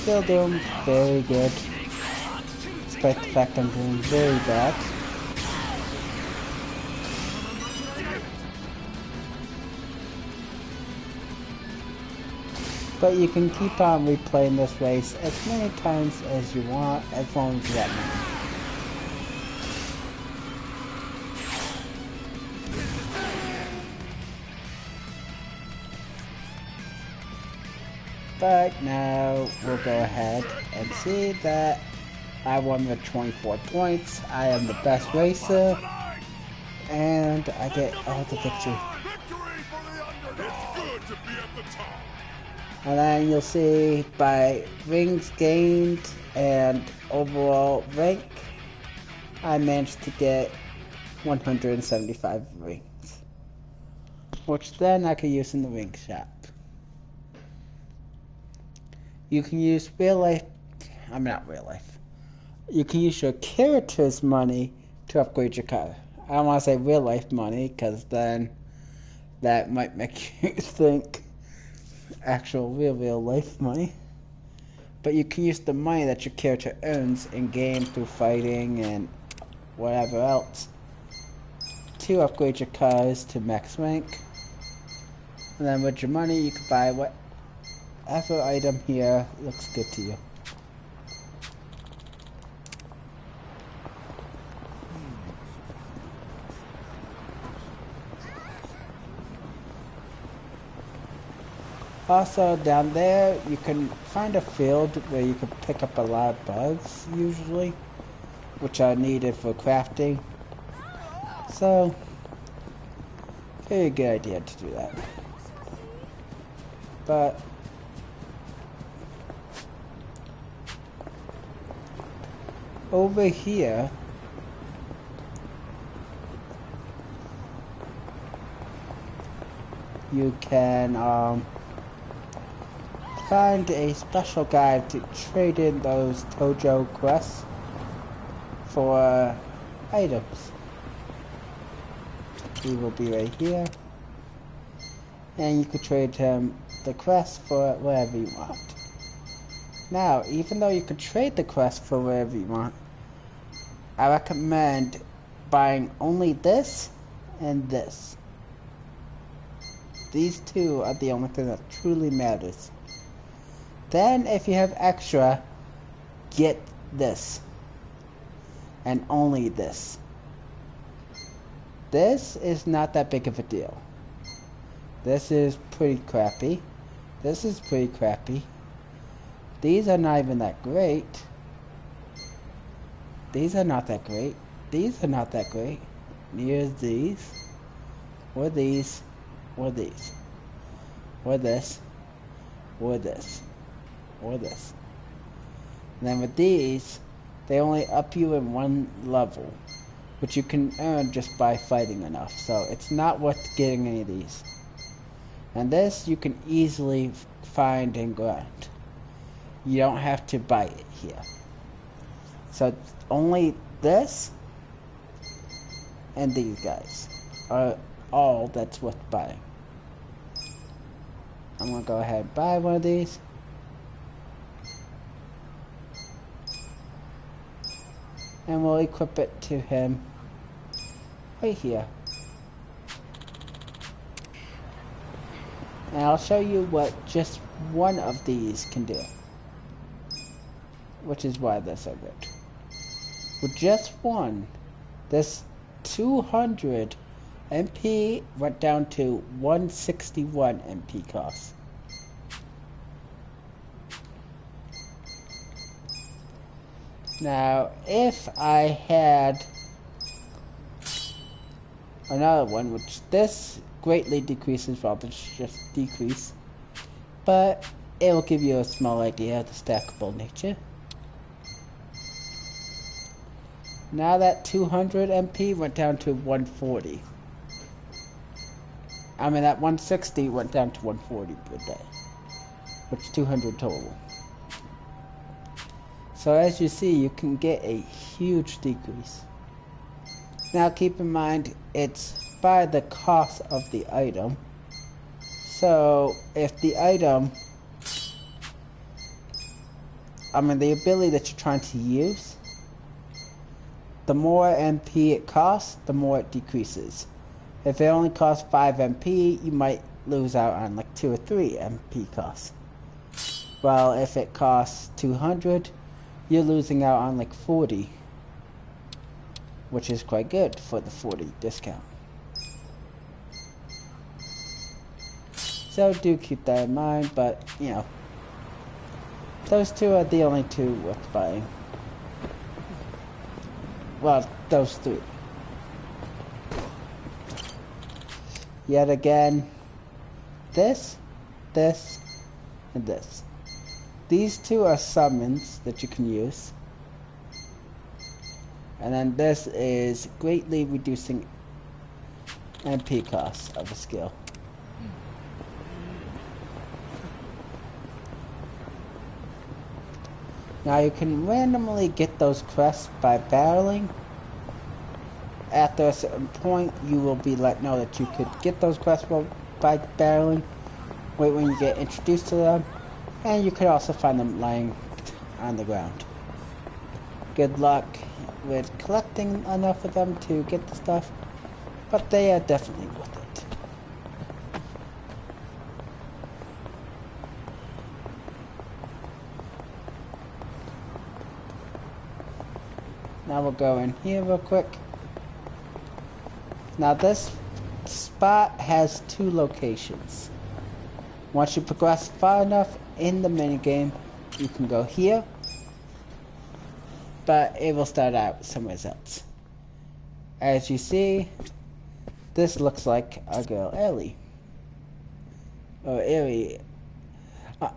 Still doing very good, despite the fact I'm doing very bad. But you can keep on replaying this race as many times as you want, as long as you let me. But now we'll go ahead and see that I won with 24 points. I am the best racer, and I get all the victory. And then you'll see by rings gained and overall rank, I managed to get 175 rings, which then I could use in the ring shop. You can use not real life. You can use your character's money to upgrade your car. I don't want to say real life money, because then that might make you think actual real life money. But you can use the money that your character earns in game through fighting and whatever else to upgrade your cars to max rank. And then with your money you can buy whatever item here looks good to you. Also, down there, you can find a field where you can pick up a lot of bugs, usually, which are needed for crafting. So, very good idea to do that. But, over here, you can, find a special guide to trade in those Tojo quests for items. He will be right here, and you could trade him the quest for whatever you want. Now, even though you could trade the quest for whatever you want, I recommend buying only this and this. These two are the only thing that truly matters. Then, if you have extra, get this. And only this. This is not that big of a deal. This is pretty crappy. This is pretty crappy. These are not even that great. These are not that great. These are not that great. Neither these. Or these. Or these. Or this. Or this. Or this. And then with these, they only up you in one level, which you can earn just by fighting enough. So it's not worth getting any of these. And this you can easily find and grind. You don't have to buy it here. So only this and these guys are all that's worth buying. I'm gonna go ahead and buy one of these. And we'll equip it to him right here. And I'll show you what just one of these can do, which is why they're so good. With just one, this 200 MP went down to 161 MP cost. Now, if I had another one, which this greatly decreases while the shifts decrease, but it will give you a small idea of the stackable nature. Now that 200 MP went down to 140. I mean, that 160 went down to 140 per day, which is 200 total. So as you see, you can get a huge decrease. Now keep in mind, it's by the cost of the item. So if the item, I mean the ability that you're trying to use, the more MP it costs, the more it decreases. If it only costs 5 MP, you might lose out on like 2 or 3 MP costs. Well, if it costs 200, you're losing out on like 40, which is quite good for the 40 discount. So do keep that in mind, but you know, those two are the only two worth buying. Well, those three. Yet again, this, and this. These two are summons that you can use. And then this is greatly reducing MP cost of a skill. Now you can randomly get those quests by barreling. After a certain point, you will be let know that you could get those quests by barreling. Wait when you get introduced to them. And you could also find them lying on the ground. Good luck with collecting enough of them to get the stuff, but they are definitely worth it. Now we'll go in here real quick. Now this spot has 2 locations. Once you progress far enough in the minigame, you can go here, but it will start out somewhere else. As you see, this looks like our girl Ellie. Or Ellie.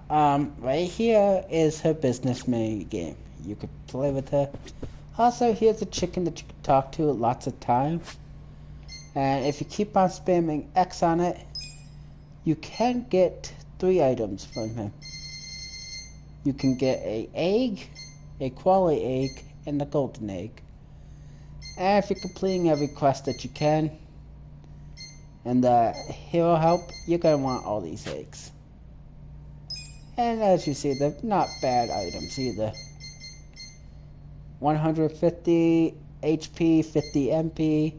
Right here is her business minigame. You could play with her. Also, here's a chicken that you can talk to lots of times. And if you keep on spamming X on it, you can get 3 items from him. You can get an egg, a quality egg, and a golden egg. And if you're completing every quest that you can, and the hero help, you're going to want all these eggs. And as you see, they're not bad items either. 150 HP, 50 MP,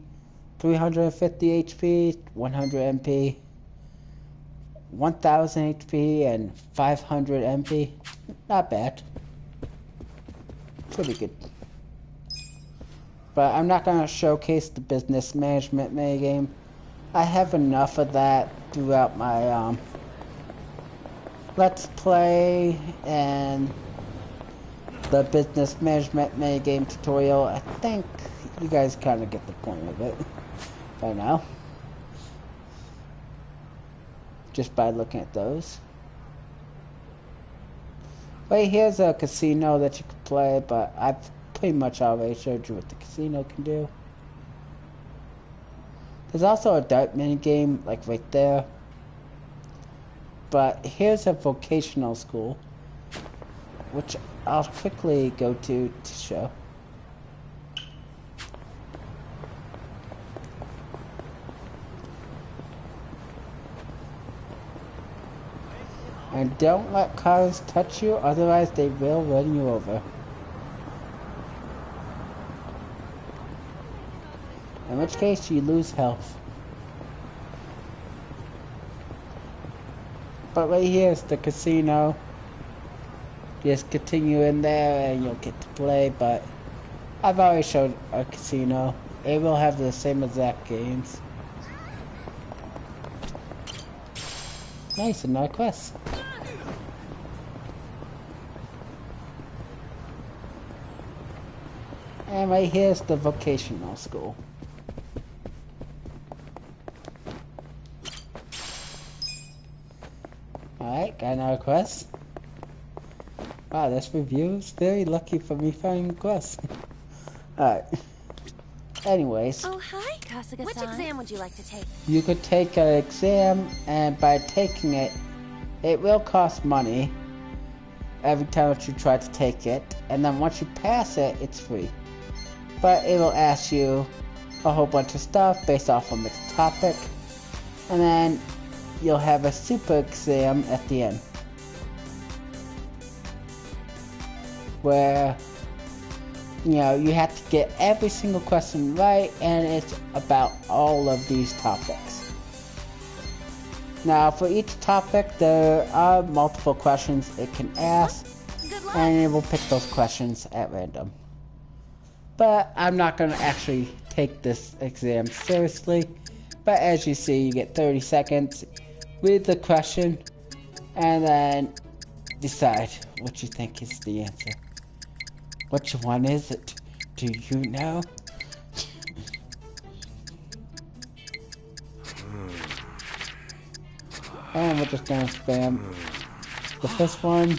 350 HP, 100 MP, 1000 HP, and 500 MP. Not bad. Pretty good. But I'm not going to showcase the business management minigame. I have enough of that throughout my Let's Play and the business management minigame tutorial. I think you guys kind of get the point of it by now, just by looking at those. Right here's a casino that you can play, but I've pretty much already showed you what the casino can do. There's also a dart minigame, like right there. But here's a vocational school, which I'll quickly go to show. And don't let cars touch you, otherwise they will run you over. In which case you lose health. But right here is the casino. Just continue in there and you'll get to play, but I've already showed a casino. It will have the same exact games. Nice, another quest. And right here's the vocational school. Alright, got another quest. Wow, this review is very lucky for me finding quests. Alright. Anyways. Oh, hi, Kasuga-san. Which exam would you like to take? You could take an exam, and by taking it, it will cost money every time that you try to take it. And then once you pass it, it's free. But it will ask you a whole bunch of stuff based off from its topic. And then you'll have a super exam at the end, where you have to get every single question right, and it's about all of these topics. Now, for each topic, there are multiple questions it can ask, and it will pick those questions at random. But I'm not going to actually take this exam seriously. But as you see, you get 30 seconds, read the question, and then decide what you think is the answer. Which one is it? Do you know? And we're just gonna spam the first one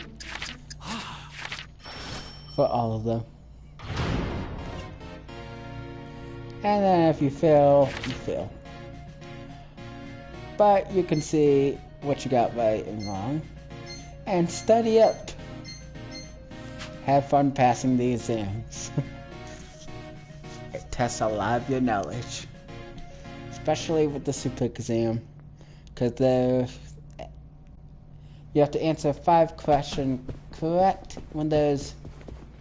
for all of them. And then if you fail, you fail. But you can see what you got right and wrong. And study up. Have fun passing the exams. It tests a lot of your knowledge. Especially with the super exam. Because you have to answer 5 questions correct when there's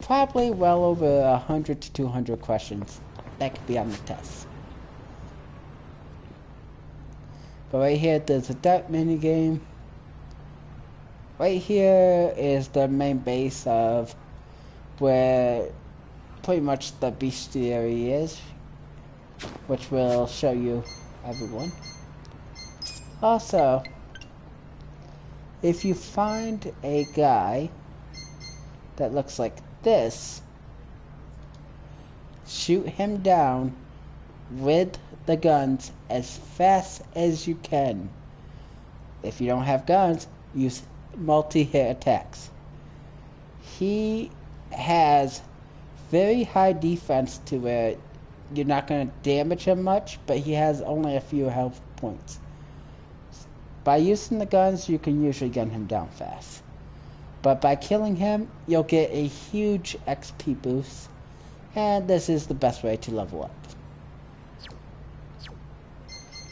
probably well over 100 to 200 questions that could be on the test. But right here, there's a dart mini game. Right here is the main base of where pretty much the bestiary is, which will show you everyone. Also, if you find a guy that looks like this, shoot him down with the guns as fast as you can. If you don't have guns, use multi-hit attacks. He has very high defense to where you're not going to damage him much, but he has only a few health points. By using the guns, you can usually get him down fast. But by killing him, you'll get a huge XP boost, and this is the best way to level up.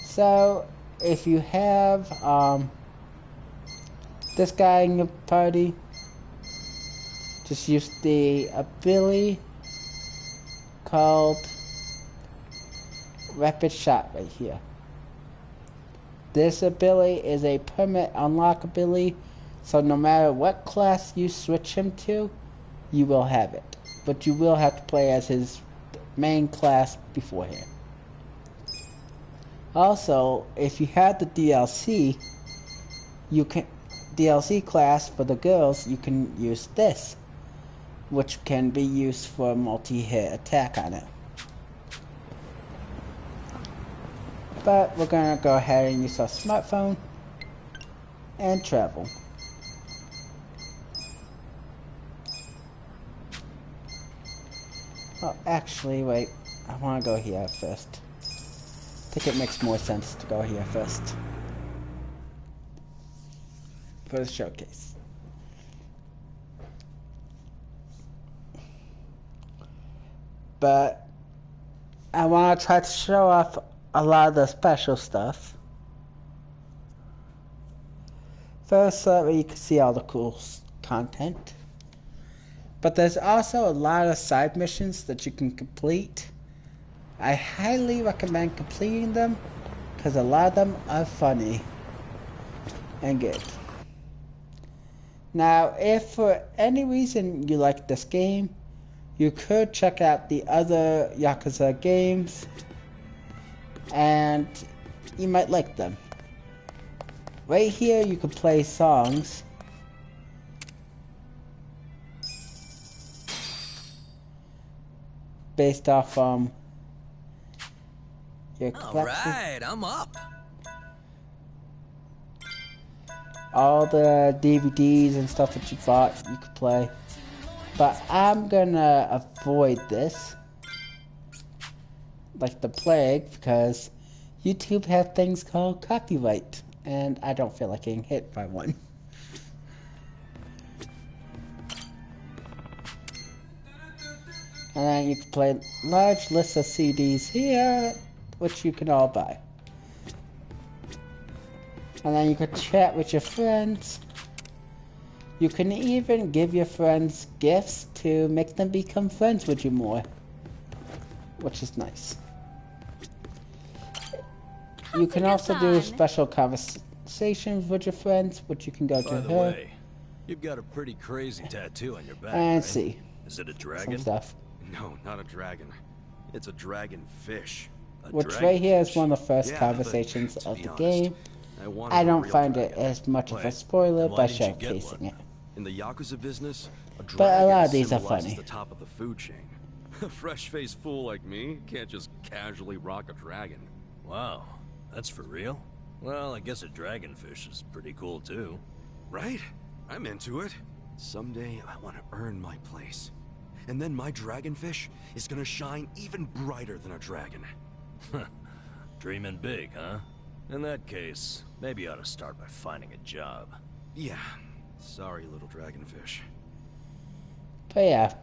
So, if you have this guy in your party, just use the ability called Rapid Shot right here. This ability is a permanent unlock ability, so no matter what class you switch him to, you will have it. But you will have to play as his main class beforehand. Also, if you have the DLC class for the girls, you can use this, which can be used for a multi-hit attack on it. But we're gonna go ahead and use our smartphone and travel. Oh, actually, wait. I want to go here first. I think it makes more sense to go here first for the showcase. But I want to try to show off a lot of the special stuff. First, you can see all the cool content. But there's also a lot of side missions that you can complete. I highly recommend completing them, because a lot of them are funny and good. Now, if for any reason you like this game, you could check out the other Yakuza games, and you might like them. Right here you can play songs. based off your All collection. right, I'm up. All the DVDs and stuff that you bought, you could play. But I'm gonna avoid this, like the plague, because YouTube have things called copyright, and I don't feel like getting hit by one. And then you can play large lists of CDs here, which you can all buy. And then you can chat with your friends. You can even give your friends gifts to make them become friends with you more, which is nice. You can also do special conversations with your friends, which you can go to By the her way, you've got a pretty crazy tattoo on your back, and right? see Is it a some dragon? stuff. No, not a dragon. It's a dragon fish. Which right here is one of the first conversations but, of be the honest, game. wanted I a don't real find it dragon. as much of a Wait, spoiler then why by didn't you get showcasing one? it. In the Yakuza business, a dragon But a lot of these are symbolizes funny. the top of the food chain. A fresh-faced fool like me can't just casually rock a dragon. Wow, that's for real? Well, I guess a dragonfish is pretty cool too. Right? I'm into it. Someday I want to earn my place. And then my dragonfish is gonna shine even brighter than a dragon. Dreaming big, huh? In that case, maybe you ought to start by finding a job. Yeah. Sorry, little dragonfish. But yeah,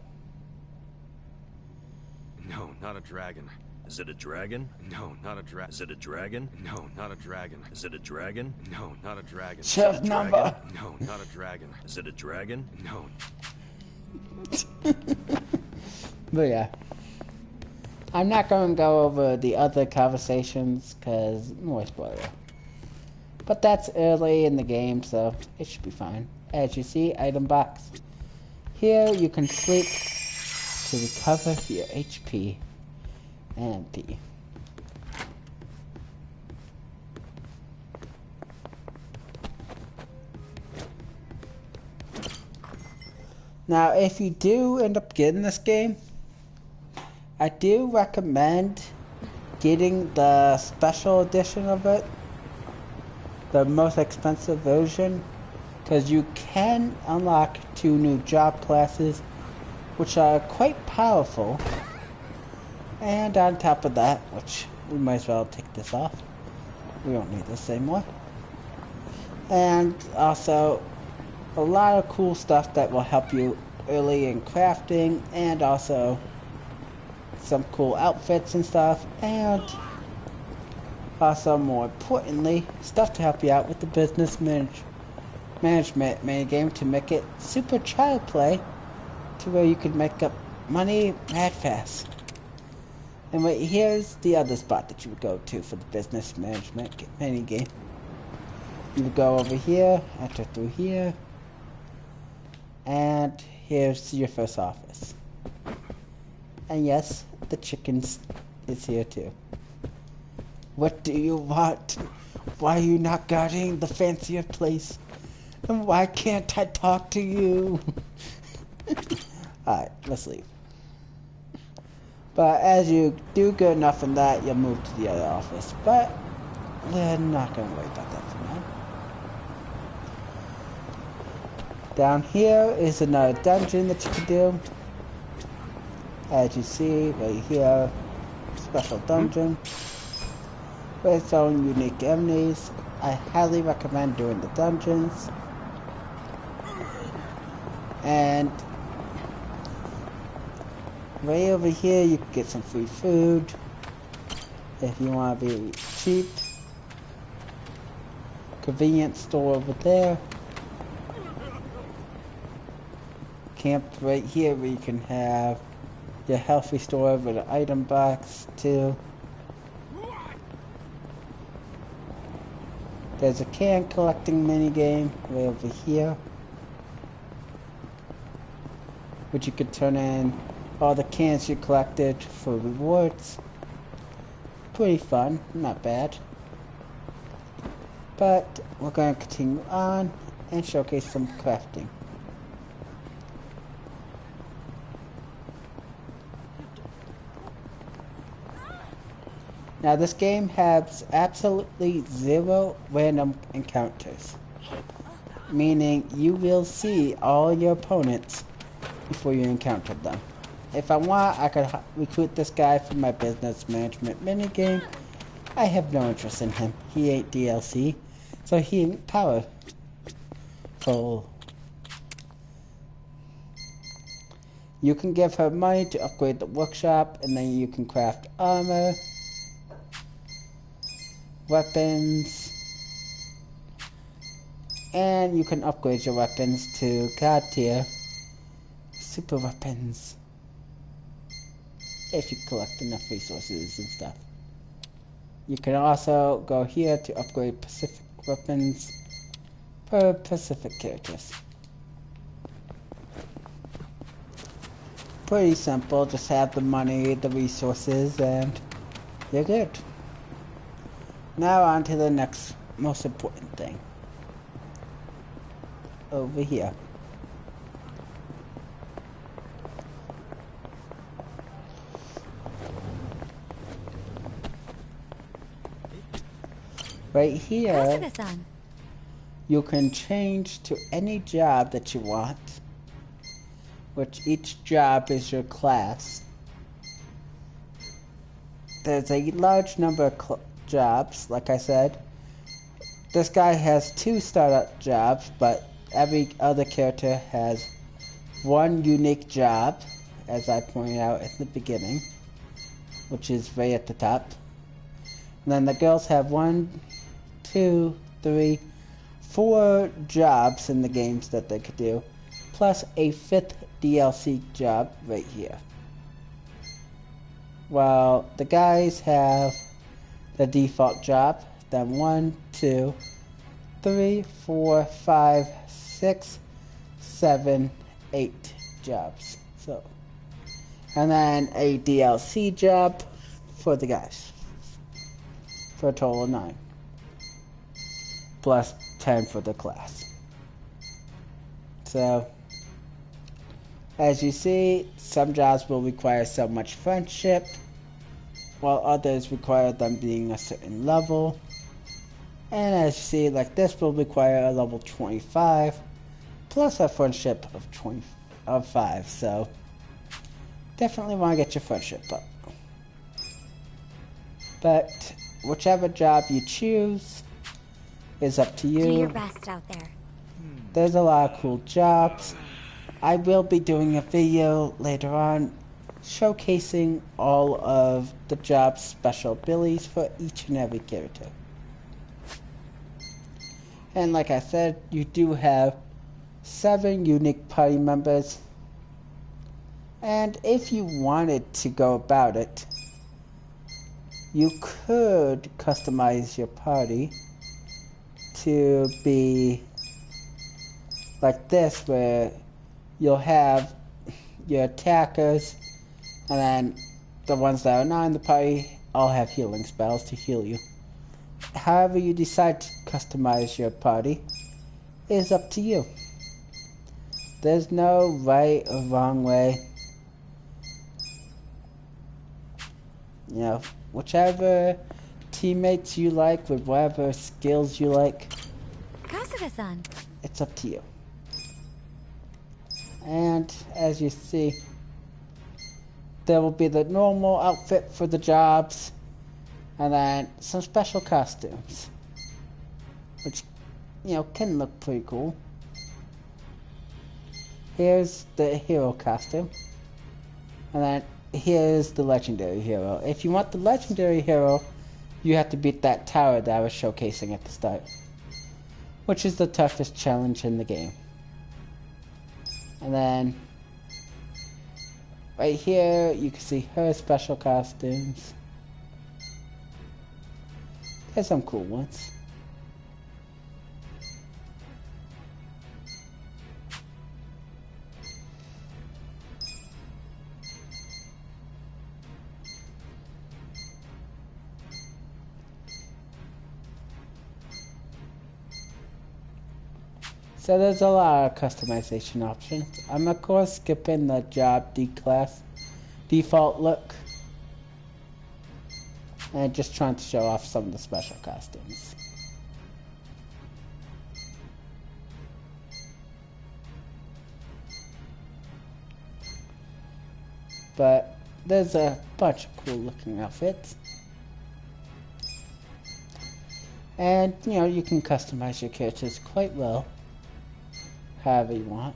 No, not a dragon. Is it a dragon? No, not a dragon. Is it a dragon? No, not a dragon. Is it a dragon? No, not a dragon. shut number. No, not a dragon. Is it a dragon? No. But yeah, I'm not going to go over the other conversations because more spoiler. But that's early in the game, so it should be fine. As you see, item box. Here you can sleep to recover your HP and P. Now, if you do end up getting this game, I do recommend getting the special edition of it, the most expensive version, because you can unlock 2 new job classes, which are quite powerful. And on top of that, which we might as well take this off, we don't need this anymore. And also a lot of cool stuff that will help you early in crafting, and also some cool outfits and stuff, and also more importantly, stuff to help you out with the business management minigame to make it super child play to where you can make up money mad fast. And right here's the other spot that you would go to for the business management minigame. You would go over here, enter through here, and here's your first office. And yes, the chickens is here too. What do you want? Why are you not guarding the fancier place? And why can't I talk to you? Alright, let's leave. But as you do good enough in that, you'll move to the other office. But we're not going to worry about that for now. Down here is another dungeon that you can do. As you see, right here, special dungeon with its own unique enemies. I highly recommend doing the dungeons. And right over here, you can get some free food if you want to be cheap. Convenience store over there. Camp right here where you can have your healthy store with an item box too. There's a can collecting minigame right over here, which you could turn in all the cans you collected for rewards. Pretty fun, not bad. But we're going to continue on and showcase some crafting. Now this game has absolutely 0 random encounters, meaning you will see all your opponents before you encounter them. If I want, I could recruit this guy for my business management minigame. I have no interest in him. He ain't DLC, so he ain't powerful. You can give her money to upgrade the workshop, and then you can craft armor, weapons, and you can upgrade your weapons to God tier super weapons if you collect enough resources and stuff. You can also go here to upgrade Pacific weapons per Pacific characters. Pretty simple, just have the money, the resources, and you're good. Now on to the next most important thing. Over here. Right here, you can change to any job that you want, which each job is your class. There's a large number of jobs, like I said. This guy has 2 startup jobs, but every other character has 1 unique job, as I pointed out at the beginning, which is right at the top. And then the girls have 1, 2, 3, 4 jobs in the games that they could do, plus a 5th DLC job right here. While the guys have the default job, then 1, 2, 3, 4, 5, 6, 7, 8 jobs. So, and then a DLC job for the guys, for a total of 9, plus 10 for the class. So, as you see, some jobs will require so much friendship, while others require them being a certain level. And as you see, like this will require a level 25, plus a friendship of 5, so definitely want to get your friendship up. But whichever job you choose is up to you. Do your best out there. There's a lot of cool jobs. I will be doing a video later on showcasing all of the job special abilities for each and every character. And like I said, you do have 7 unique party members. And if you wanted to go about it, you could customize your party to be like this, where you'll have your attackers, and then the ones that are not in the party all have healing spells to heal you. However you decide to customize your party is up to you. There's no right or wrong way. You know, whichever teammates you like with whatever skills you like, Kasuga-san. It's up to you. And as you see, there will be the normal outfit for the jobs, and then some special costumes, which, you know, can look pretty cool. Here's the hero costume, and then here's the legendary hero. If you want the legendary hero, you have to beat that tower that I was showcasing at the start, which is the toughest challenge in the game. And then right here you can see her special costumes. There's some cool ones. So there's a lot of customization options. I'm of course skipping the job D-class default look. and just trying to show off some of the special costumes. But there's a bunch of cool looking outfits. And, you know, you can customize your characters quite well, however you want.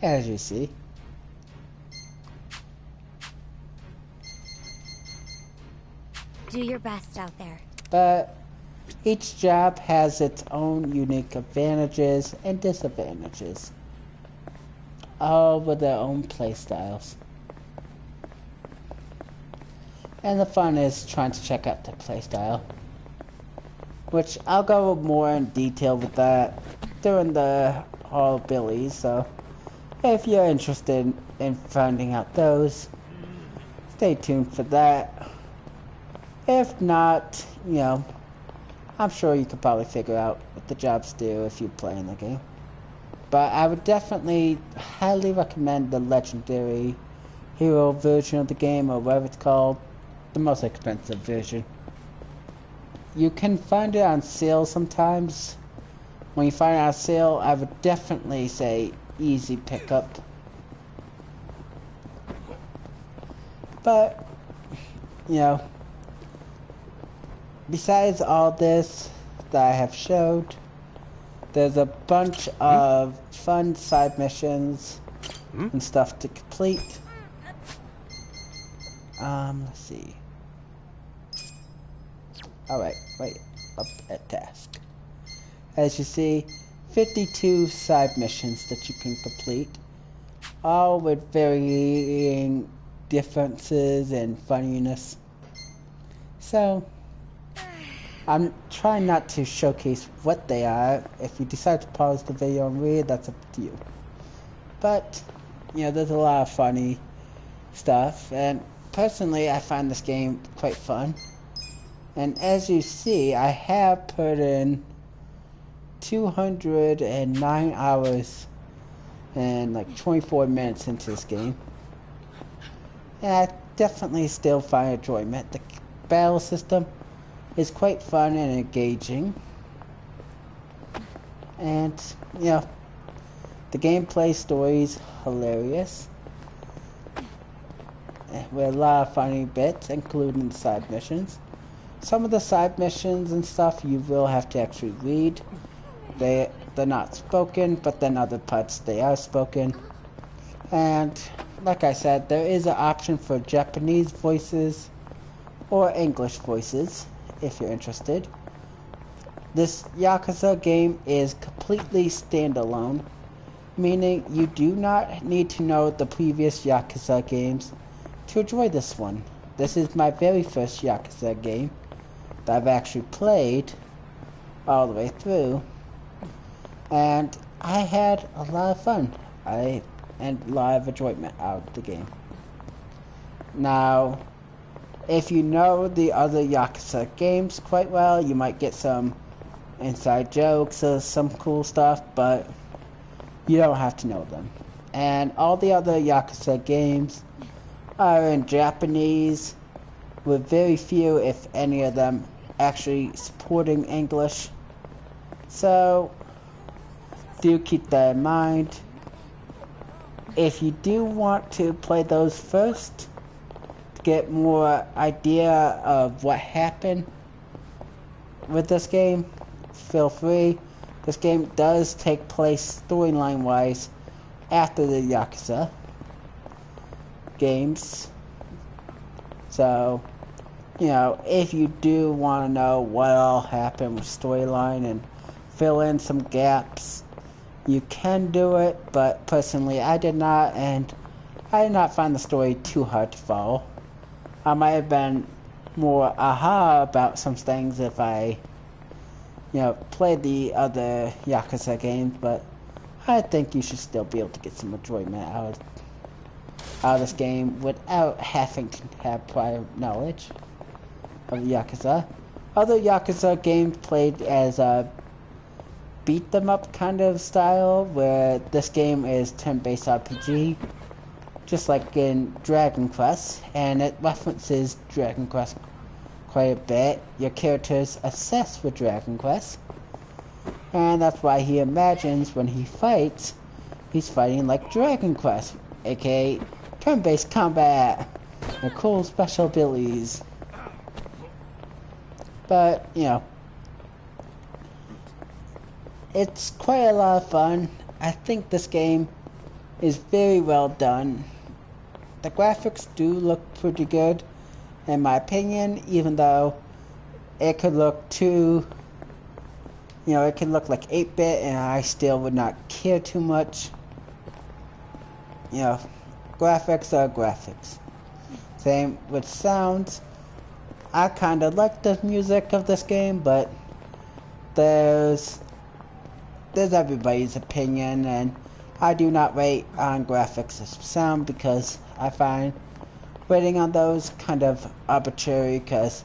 As you see. Do your best out there. But each job has its own unique advantages and disadvantages, all with their own playstyles. And the fun is trying to check out the playstyle, which I'll go more in detail with that during the Hall Billies, so if you're interested in finding out those, stay tuned for that. If not, you know, I'm sure you could probably figure out what the jobs do if you play in the game. But I would definitely highly recommend the Legendary Hero version of the game, or whatever it's called, the most expensive version. You can find it on sale sometimes. When you find it on sale, I would definitely say easy pickup. But, you know, besides all this that I have showed, there's a bunch of fun side missions and stuff to complete. Let's see. Alright, wait, up at task. As you see, 52 side missions that you can complete, all with varying differences and funniness. So, I'm trying not to showcase what they are. If you decide to pause the video and read, that's up to you. But, you know, there's a lot of funny stuff, and personally I find this game quite fun. And as you see, I have put in 209 hours and like 24 minutes into this game. And I definitely still find enjoyment. The battle system is quite fun and engaging. And, you know, the gameplay story is hilarious, with a lot of funny bits, including the side missions. Some of the side missions and stuff you will have to actually read. They're not spoken, but then other parts they are spoken. And like I said, there is an option for Japanese voices or English voices if you're interested. This Yakuza game is completely standalone, meaning you do not need to know the previous Yakuza games to enjoy this one. This is my very first Yakuza game that I've actually played all the way through, and I had a lot of fun and a lot of enjoyment out of the game. Now, if you know the other Yakuza games quite well, you might get some inside jokes or some cool stuff, but you don't have to know them. And all the other Yakuza games are in Japanese, with very few, if any of them, actually supporting English. So, do keep that in mind. If you do want to play those first, to get more idea of what happened with this game, feel free. This game does take place storyline wise after the Yakuza games. So, you know, if you do want to know what all happened with storyline and fill in some gaps, you can do it, but personally I did not, and I did not find the story too hard to follow. I might have been more aha about some things if I, you know, played the other Yakuza games, but I think you should still be able to get some enjoyment out of this game without having to have prior knowledge of Yakuza. Other Yakuza games played as beat them up kind of style, where this game is turn-based RPG, just like in Dragon Quest, and it references Dragon Quest quite a bit. Your character's obsessed with Dragon Quest, and that's why he imagines when he fights, he's fighting like Dragon Quest, aka turn-based combat and cool special abilities. But, you know, it's quite a lot of fun. I think this game is very well done. The graphics do look pretty good, in my opinion, even though it could look too, you know, it could look like 8-bit and I still would not care too much. You know, graphics are graphics. Same with sounds. I kind of like the music of this game, but there's everybody's opinion, and I do not rate on graphics or sound because I find rating on those kind of arbitrary because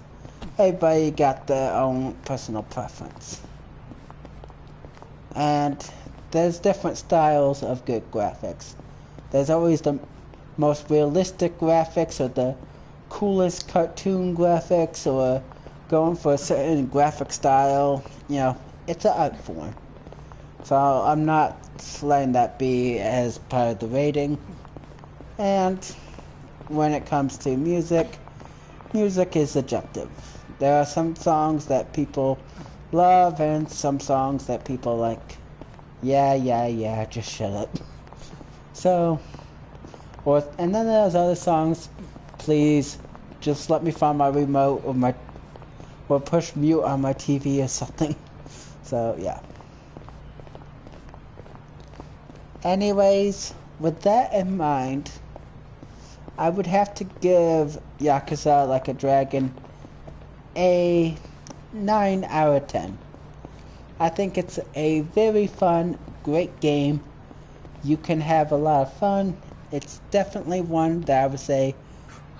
everybody got their own personal preference. And there's different styles of good graphics. There's always the most realistic graphics or the coolest cartoon graphics or going for a certain graphic style. You know, it's an art form. So I'm not letting that be as part of the rating. And when it comes to music, music is subjective. There are some songs that people love and some songs that people like, yeah, just shut up. So, and then there's other songs, please just let me find my remote or push mute on my TV or something. So, yeah. Anyways, with that in mind, I would have to give Yakuza Like a Dragon a 9 out of 10. I think it's a very fun, great game. You can have a lot of fun. It's definitely one that I would say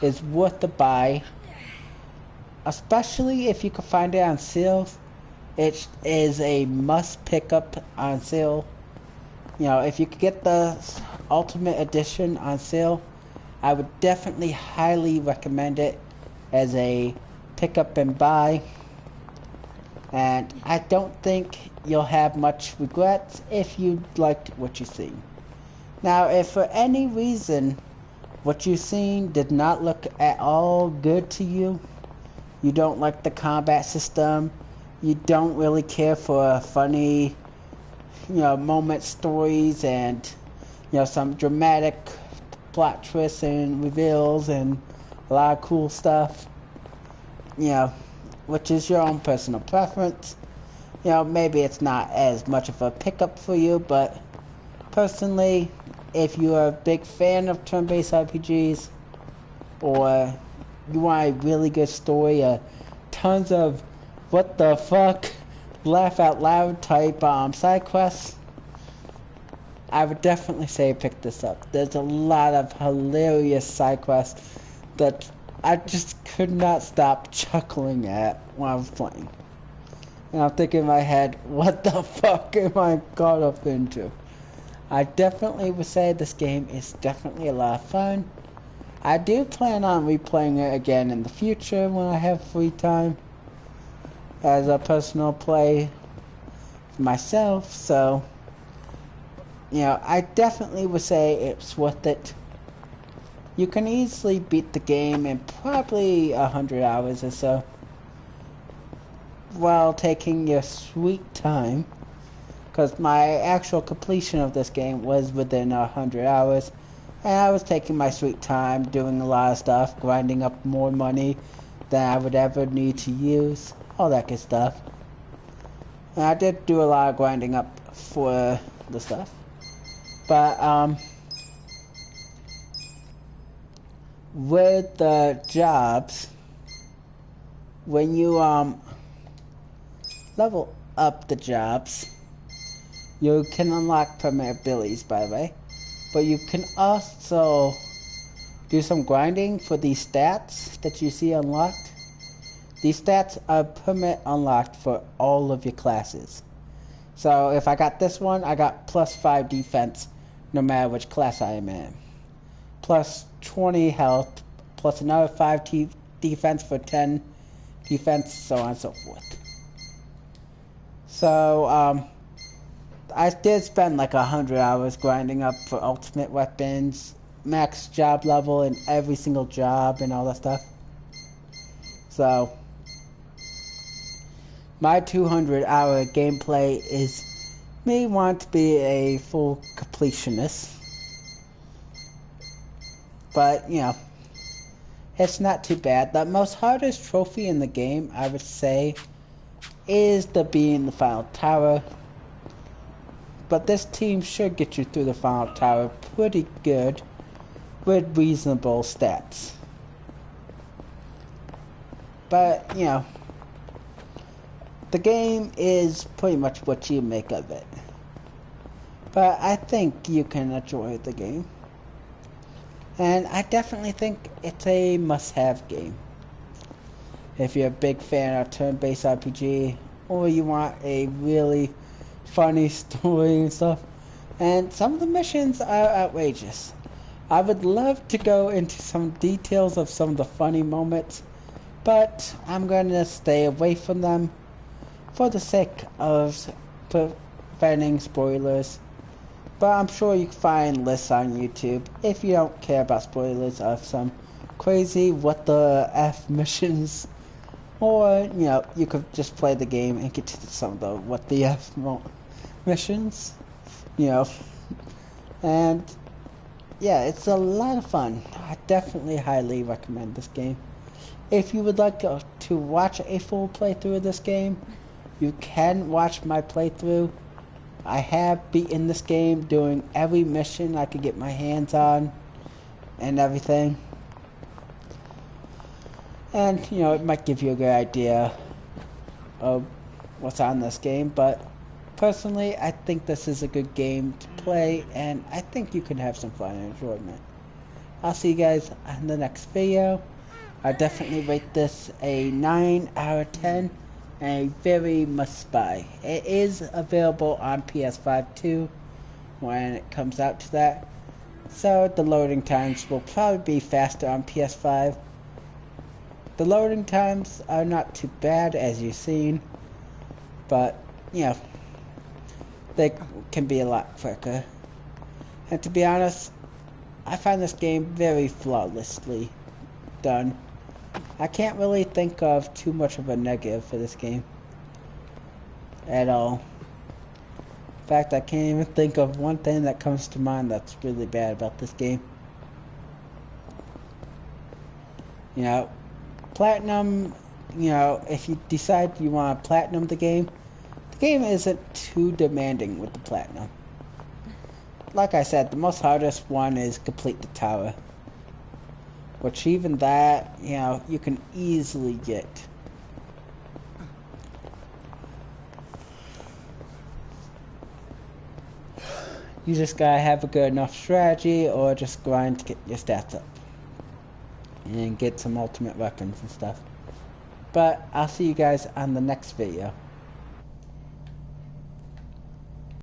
is worth the buy. Especially if you can find it on sale. It is a must pick up on sale. You know, if you could get the Ultimate Edition on sale, I would definitely highly recommend it as a pick up and buy. And I don't think you'll have much regrets if you liked what you see. Now, if for any reason what you've seen did not look at all good to you, you don't like the combat system, you don't really care for funny, you know, moment stories and, you know, some dramatic plot twists and reveals and a lot of cool stuff, you know, which is your own personal preference. You know, maybe it's not as much of a pickup for you, but personally, if you are a big fan of turn-based RPGs, or you want a really good story, tons of what the fuck, laugh out loud type side quests, I would definitely say pick this up. There's a lot of hilarious side quests that I just could not stop chuckling at when I was playing. And I'm thinking in my head, what the fuck am I caught up into? I definitely would say this game is definitely a lot of fun. I do plan on replaying it again in the future when I have free time as a personal play for myself, so you know, I definitely would say it's worth it. You can easily beat the game in probably 100 hours or so while taking your sweet time, because my actual completion of this game was within 100 hours, and I was taking my sweet time doing a lot of stuff, grinding up more money than I would ever need to use, all that good stuff. And I did do a lot of grinding up for the stuff, but with the jobs, when you level up the jobs, you can unlock permanent abilities, by the way, but you can also do some grinding for these stats that you see unlocked. These stats are permanent unlocked for all of your classes. So if I got this one, I got plus 5 defense no matter which class I am in. Plus 20 health, plus another 5 defense for 10 defense, so on and so forth. So, I did spend like 100 hours grinding up for ultimate weapons, max job level in every single job and all that stuff. So, my 200-hour gameplay is me want to be a full completionist. But, you know, it's not too bad. The most hardest trophy in the game, I would say, is the being the final tower. But this team should get you through the final tower pretty good with reasonable stats. But, you know, the game is pretty much what you make of it. But I think you can enjoy the game. And I definitely think it's a must-have game. If you're a big fan of turn-based RPG, or you want a really funny story and stuff. And some of the missions are outrageous. I would love to go into some details of some of the funny moments, but I'm going to stay away from them for the sake of preventing spoilers. But I'm sure you can find lists on YouTube, if you don't care about spoilers, of some crazy what the F missions. Or, you know, you could just play the game and get to some of the what the F missions. You know. And, yeah, it's a lot of fun. I definitely highly recommend this game. If you would like to watch a full playthrough of this game, you can watch my playthrough. I have beaten this game doing every mission I could get my hands on and everything. And, you know, it might give you a good idea of what's on this game, but personally, I think this is a good game to play, and I think you can have some fun and enjoyment. I'll see you guys in the next video. I definitely rate this a 9 out of 10. A very must buy. It is available on PS5 too when it comes out to that. So the loading times will probably be faster on PS5. The loading times are not too bad as you've seen, but you know, they can be a lot quicker. And to be honest, I find this game very flawlessly done. I can't really think of too much of a negative for this game at all. In fact, I can't even think of one thing that comes to mind that's really bad about this game. You know, platinum, you know, if you decide you want to platinum the game isn't too demanding with the platinum. Like I said, the most hardest one is complete the tower. Which even that, you know, you can easily get. You just gotta have a good enough strategy or just grind to get your stats up. And get some ultimate weapons and stuff. But I'll see you guys on the next video.